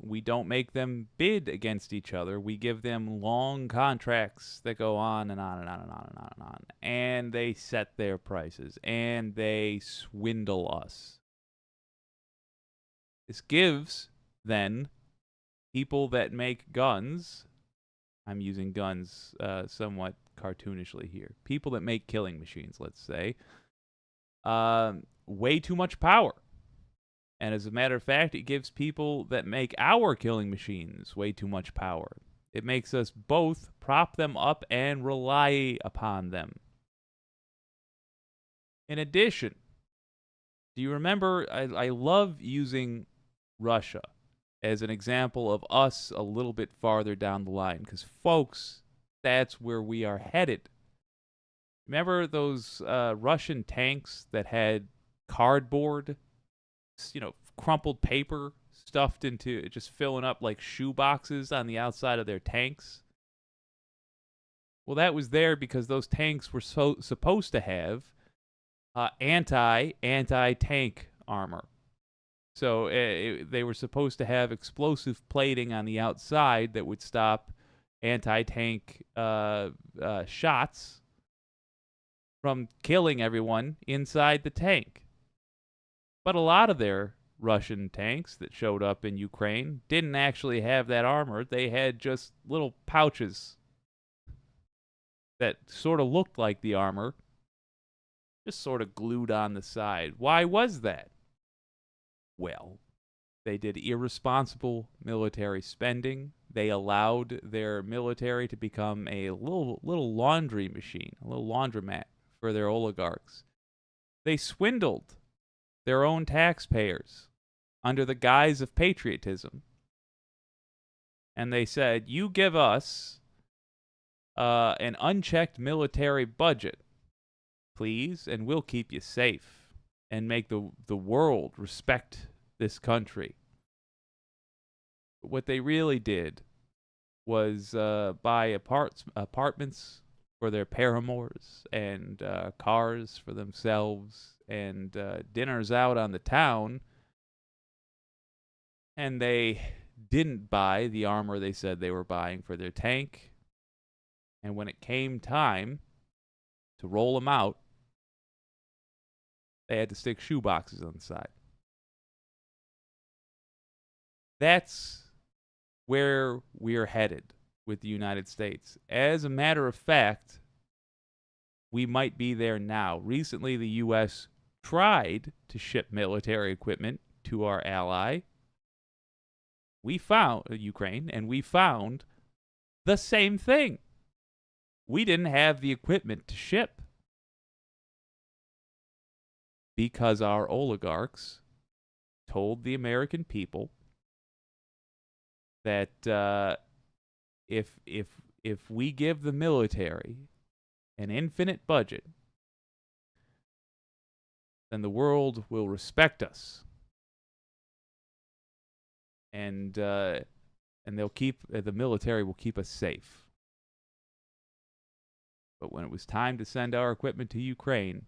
We don't make them bid against each other. We give them long contracts that go on and on and on and on and on and on. And they set their prices. And they swindle us. This gives, then, people that make guns, I'm using guns somewhat cartoonishly here, people that make killing machines, let's say, way too much power. And as a matter of fact, it gives people that make our killing machines way too much power. It makes us both prop them up and rely upon them. In addition, do you remember, I love using Russia as an example of us a little bit farther down the line, because, folks, that's where we are headed. Remember those Russian tanks that had cardboard, crumpled paper stuffed into, just filling up like shoe boxes on the outside of their tanks? Well, that was there because those tanks were supposed to have anti-tank armor. So they were supposed to have explosive plating on the outside that would stop anti-tank shots from killing everyone inside the tank. But a lot of their Russian tanks that showed up in Ukraine didn't actually have that armor. They had just little pouches that sort of looked like the armor, just sort of glued on the side. Why was that? Well, they did irresponsible military spending. They allowed their military to become a little laundry machine, a little laundromat for their oligarchs. They swindled their own taxpayers under the guise of patriotism. And they said, you give us an unchecked military budget, please, and we'll keep you safe and make the world respect this country. What they really did was buy apartments for their paramours and cars for themselves and dinners out on the town. And they didn't buy the armor they said they were buying for their tank. And when it came time to roll them out, they had to stick shoe boxes on the side. That's where we're headed with the United States. As a matter of fact, we might be there now. Recently, the U.S. tried to ship military equipment to our ally. We found Ukraine, and we found the same thing. We didn't have the equipment to ship because our oligarchs told the American people that if we give the military an infinite budget, then the world will respect us, and they'll keep the military will keep us safe. But when it was time to send our equipment to Ukraine,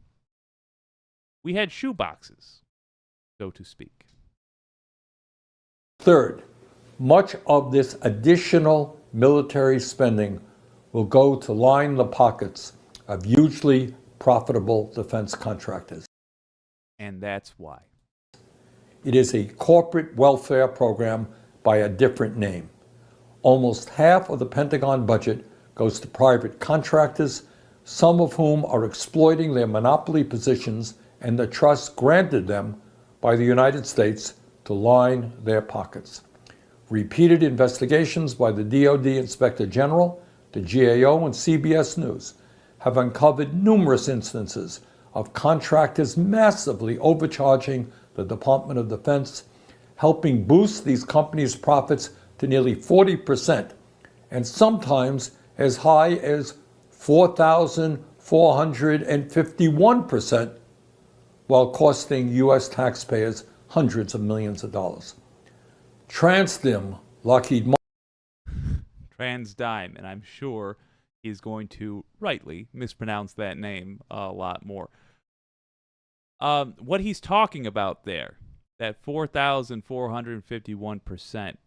we had shoe boxes, so to speak. Third, much of this additional military spending will go to line the pockets of hugely profitable defense contractors. And that's why. It is a corporate welfare program by a different name. Almost half of the Pentagon budget goes to private contractors, some of whom are exploiting their monopoly positions and the trust granted them by the United States to line their pockets. Repeated investigations by the DoD Inspector General, the GAO, and CBS News have uncovered numerous instances of contractors massively overcharging the Department of Defense, helping boost these companies' profits to nearly 40%, and sometimes as high as 4,451%, while costing U.S. taxpayers hundreds of millions of dollars. TransDigm, Lockheed Martin. TransDigm, and I'm sure he's going to rightly mispronounce that name a lot more. What he's talking about there, that 4,451%,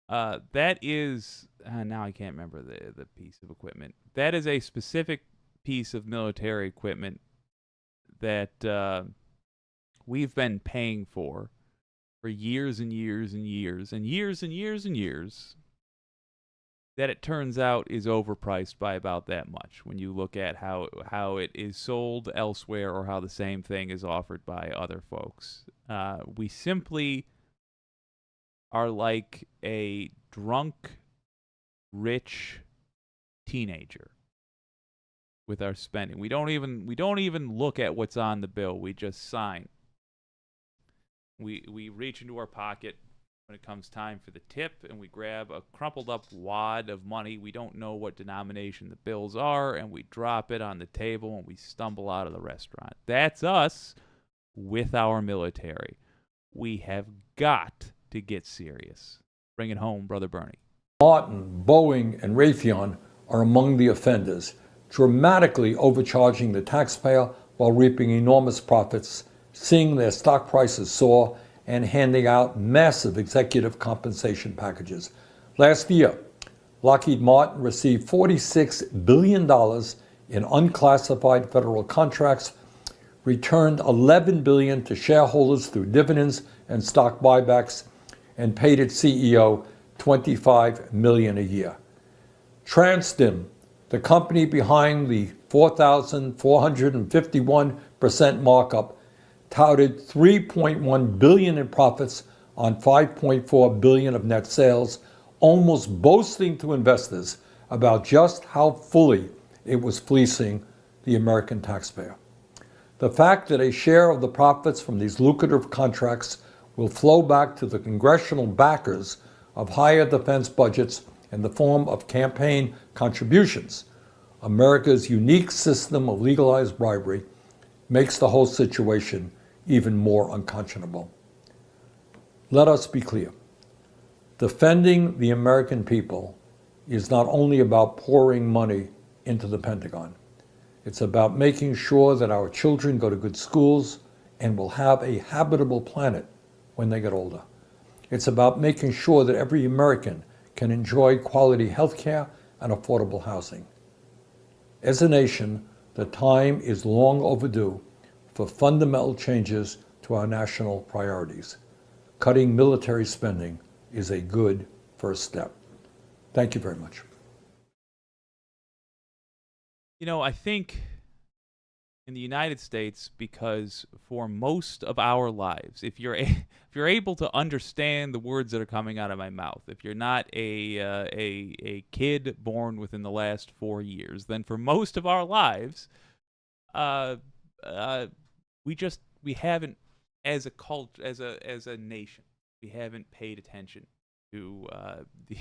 that is, now I can't remember the piece of equipment. That is a specific piece of military equipment that we've been paying for years and years and years and years and years and years, that it turns out is overpriced by about that much when you look at how it is sold elsewhere or how the same thing is offered by other folks. We simply are like a drunk, rich teenager with our spending. We don't even look at what's on the bill. We just sign. We reach into our pocket when it comes time for the tip, and we grab a crumpled up wad of money. We don't know what denomination the bills are, and we drop it on the table, and we stumble out of the restaurant. That's us with our military. We have got to get serious. Bring it home, Brother Bernie. Martin, Boeing, and Raytheon are among the offenders, dramatically overcharging the taxpayer while reaping enormous profits, seeing their stock prices soar, and handing out massive executive compensation packages. Last year, Lockheed Martin received $46 billion in unclassified federal contracts, returned $11 billion to shareholders through dividends and stock buybacks, and paid its CEO $25 million a year. TransDigm, the company behind the 4,451% markup, touted $3.1 billion in profits on $5.4 billion of net sales, almost boasting to investors about just how fully it was fleecing the American taxpayer. The fact that a share of the profits from these lucrative contracts will flow back to the congressional backers of higher defense budgets in the form of campaign contributions, America's unique system of legalized bribery, makes the whole situation even more unconscionable. Let us be clear. Defending the American people is not only about pouring money into the Pentagon. It's about making sure that our children go to good schools and will have a habitable planet when they get older. It's about making sure that every American can enjoy quality health care and affordable housing. As a nation, the time is long overdue for fundamental changes to our national priorities. Cutting military spending is a good first step. Thank you very much. You know, I think in the United States, because for most of our lives, if you're able to understand the words that are coming out of my mouth, if you're not a kid born within the last 4 years, then for most of our lives, we haven't, as a culture, as a nation, we haven't paid attention to the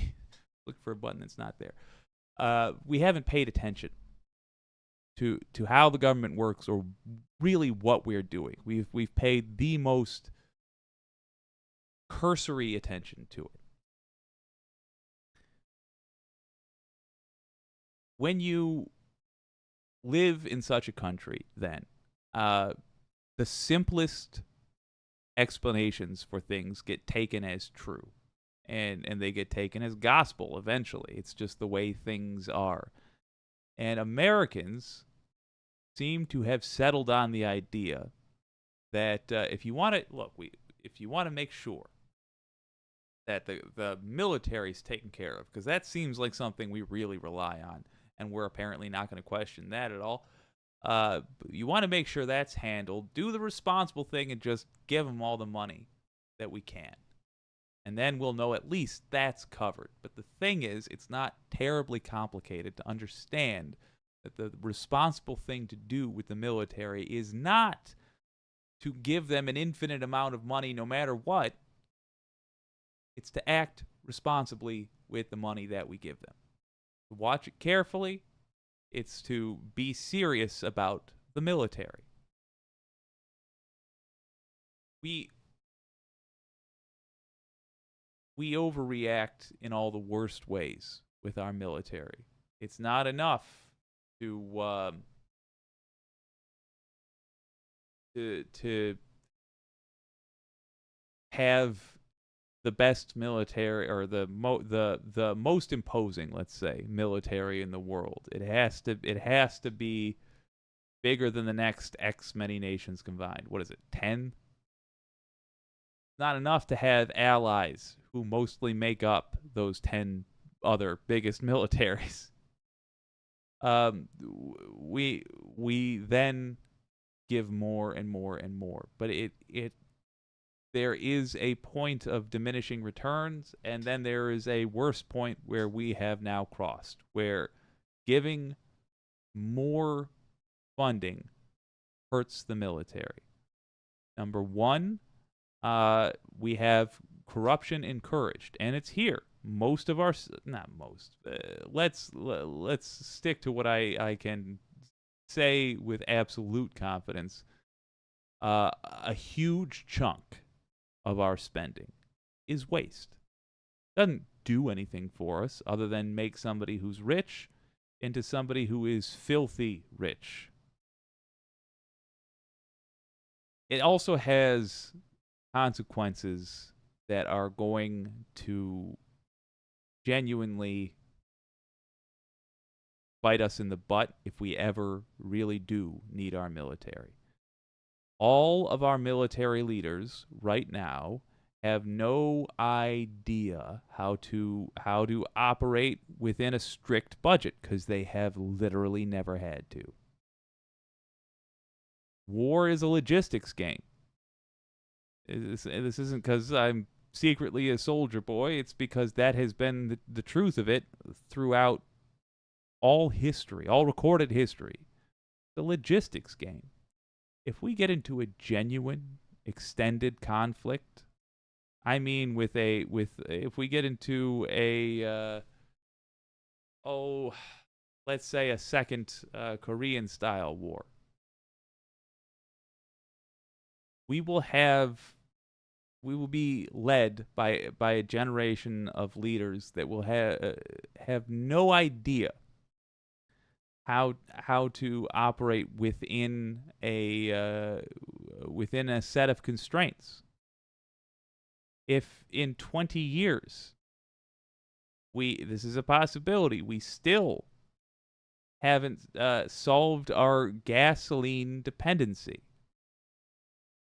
look for a button that's not there. We haven't paid attention to how the government works, or really what we're doing. We've paid the most cursory attention to it. When you live in such a country, then the simplest explanations for things get taken as true, and they get taken as gospel eventually. It's just the way things are. And Americans seem to have settled on the idea that if you want to make sure that the military is taken care of, because that seems like something we really rely on, and we're apparently not going to question that at all. You want to make sure that's handled. Do the responsible thing and just give them all the money that we can. And then we'll know at least that's covered. But the thing is, it's not terribly complicated to understand that the responsible thing to do with the military is not to give them an infinite amount of money no matter what. It's to act responsibly with the money that we give them. Watch it carefully. It's to be serious about the military. We overreact in all the worst ways with our military. It's not enough to have the best military, or the most imposing, let's say, military in the world. It has to be bigger than the next X many nations combined. What is it, 10? Not enough to have allies who mostly make up those 10 other biggest militaries. We then give more and more and more, but there is a point of diminishing returns, and then there is a worse point where we have now crossed, where giving more funding hurts the military. Number one, we have corruption encouraged, and it's here. Most of our, not most, let's stick to what I can say with absolute confidence. A huge chunk of our spending is waste. Doesn't do anything for us other than make somebody who's rich into somebody who is filthy rich. It also has consequences that are going to genuinely bite us in the butt if we ever really do need our military. All of our military leaders right now have no idea how to operate within a strict budget, because they have literally never had to. War is a logistics game. This isn't because I'm secretly a soldier boy. It's because that has been the truth of it throughout all history, all recorded history. The logistics game. If we get into a genuine, extended conflict, I mean, if we get into let's say a second Korean-style war, we will be led by a generation of leaders that will have no idea how to operate within a set of constraints. If in 20 years this is a possibility, we still haven't solved our gasoline dependency,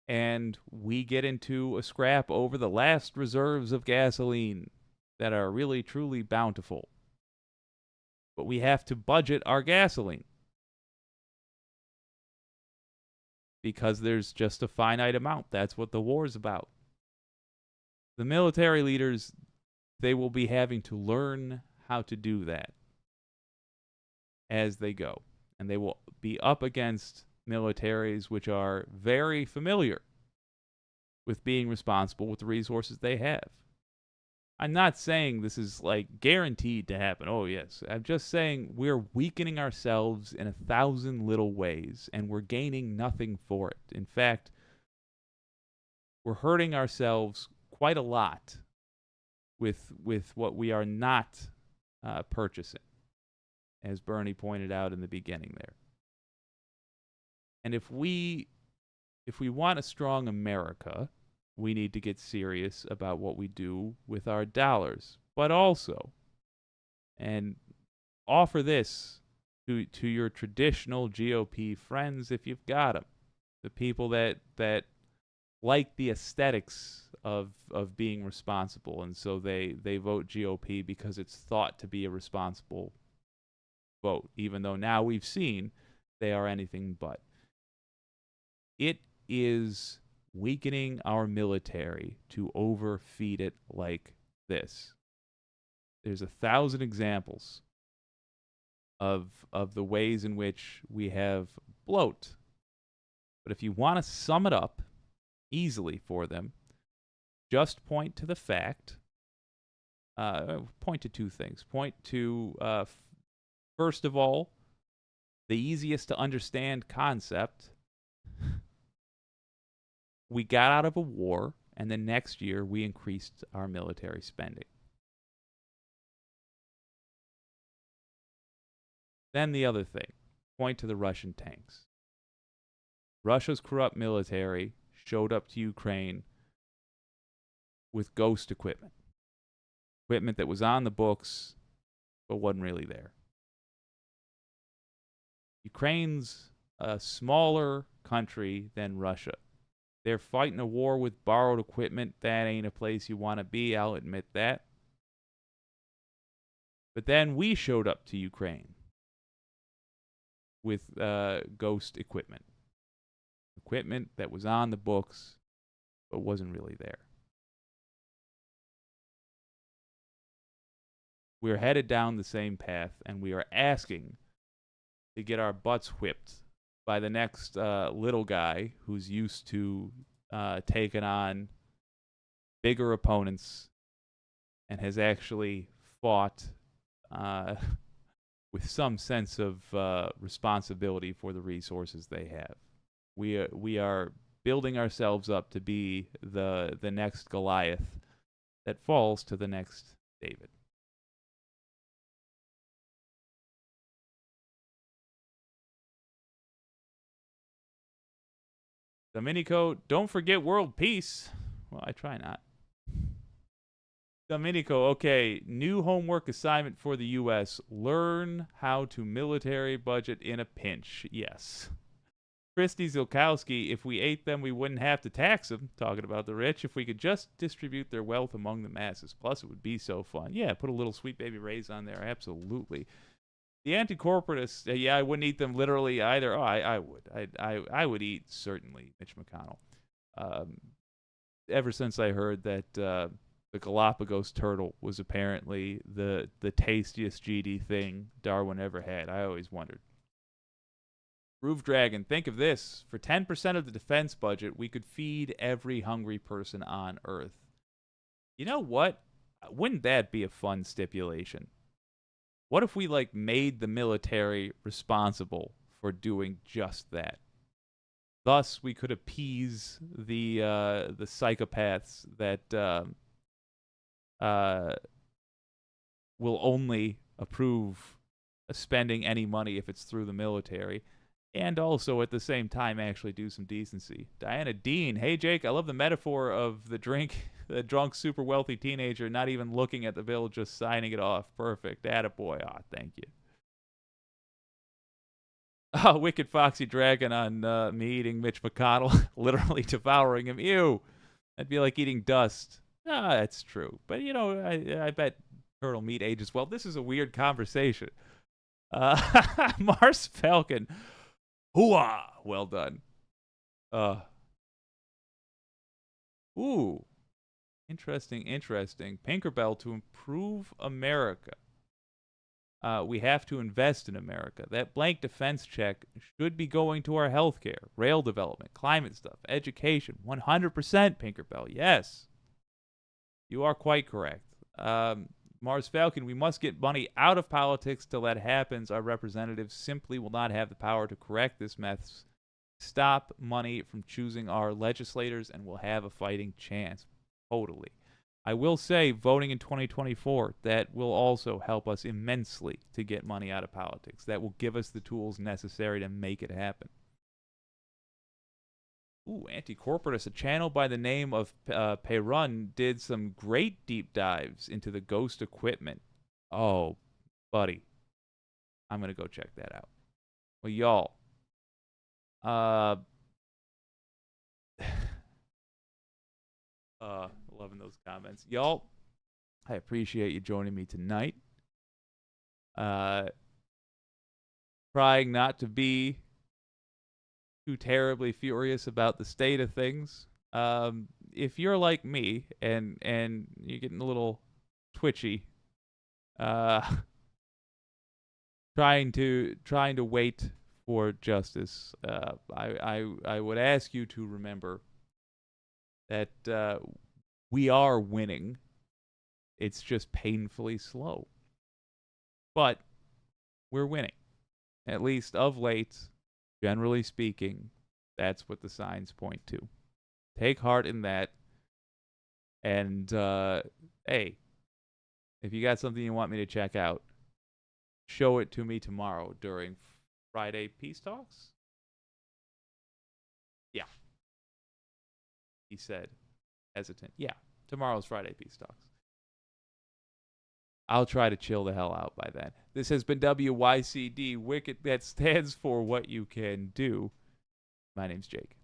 and we get into a scrap over the last reserves of gasoline that are really truly bountiful, but we have to budget our gasoline because there's just a finite amount. That's what the war's about. The military leaders, they will be having to learn how to do that as they go. And they will be up against militaries which are very familiar with being responsible with the resources they have. I'm not saying this is like guaranteed to happen. Oh, yes. I'm just saying we're weakening ourselves in 1,000 little ways, and we're gaining nothing for it. In fact, we're hurting ourselves quite a lot with what we are not purchasing, as Bernie pointed out in the beginning there. And if we want a strong America, we need to get serious about what we do with our dollars, but also, and offer this to your traditional GOP friends if you've got them, the people that like the aesthetics of being responsible, and so they vote GOP because it's thought to be a responsible vote, even though now we've seen they are anything but. It is weakening our military to overfeed it like this. There's 1,000 examples of the ways in which we have bloat. But if you want to sum it up easily for them, just point to the fact, point to two things. Point to, first of all, the easiest to understand concept. We got out of a war, and then next year we increased our military spending. Then the other thing, point to the Russian tanks. Russia's corrupt military showed up to Ukraine with ghost equipment. Equipment that was on the books, but wasn't really there. Ukraine's a smaller country than Russia. They're fighting a war with borrowed equipment. That ain't a place you want to be, I'll admit that. But then we showed up to Ukraine with ghost equipment. Equipment that was on the books, but wasn't really there. We're headed down the same path, and we are asking to get our butts whipped by the next little guy who's used to taking on bigger opponents and has actually fought with some sense of responsibility for the resources they have. We are building ourselves up to be the next Goliath that falls to the next David. Domenico, don't forget world peace. Well, I try not. Domenico, okay, new homework assignment for the U.S. Learn how to military budget in a pinch. Yes. Christy Zilkowski, if we ate them, we wouldn't have to tax them. Talking about the rich. If we could just distribute their wealth among the masses. Plus, it would be so fun. Yeah, put a little Sweet Baby Ray's on there. Absolutely. The anti-corporatists, yeah, I wouldn't eat them literally either. Oh, I would. I would eat, certainly, Mitch McConnell. ever since I heard that the Galapagos turtle was apparently the tastiest GD thing Darwin ever had, I always wondered. Roof Dragon, think of this. For 10% of the defense budget, we could feed every hungry person on Earth. You know what? Wouldn't that be a fun stipulation? What if we, like, made the military responsible for doing just that? Thus, we could appease the psychopaths that will only approve of spending any money if it's through the military, and also at the same time actually do some decency. Diana Dean, hey Jake, I love the metaphor of the drunk super wealthy teenager not even looking at the bill, just signing it off. Perfect. Attaboy. Aw, thank you. Oh, Wicked Foxy Dragon on me eating Mitch McConnell, literally devouring him. Ew. That'd be like eating dust. Ah, that's true. But, you know, I bet turtle meat ages well. This is a weird conversation. Mars Falcon. Hooah! Well done. Ooh. Interesting. Pinkerbell, to improve America, we have to invest in America. That blank defense check should be going to our healthcare, rail development, climate stuff, education. 100% Pinkerbell. Yes. You are quite correct. Mars Falcon, we must get money out of politics. Till that happens, our representatives simply will not have the power to correct this mess. Stop money from choosing our legislators, and we'll have a fighting chance. Totally. I will say, voting in 2024, that will also help us immensely to get money out of politics. That will give us the tools necessary to make it happen. Ooh, Anti-Corporatist, a channel by the name of Perun, did some great deep dives into the ghost equipment. Oh, buddy. I'm going to go check that out. Well, y'all. Loving those comments. Y'all, I appreciate you joining me tonight. Trying not to be too terribly furious about the state of things. If you're like me and you're getting a little twitchy, trying to wait for justice, I would ask you to remember that we are winning. It's just painfully slow, but we're winning, at least of late. Generally speaking, that's what the signs point to. Take heart in that. And, hey, if you got something you want me to check out, show it to me tomorrow during Friday Peace Talks? Yeah. He said, hesitant. Yeah, tomorrow's Friday Peace Talks. I'll try to chill the hell out by then. This has been WYCD, Wicked, that stands for What You Can Do. My name's Jake.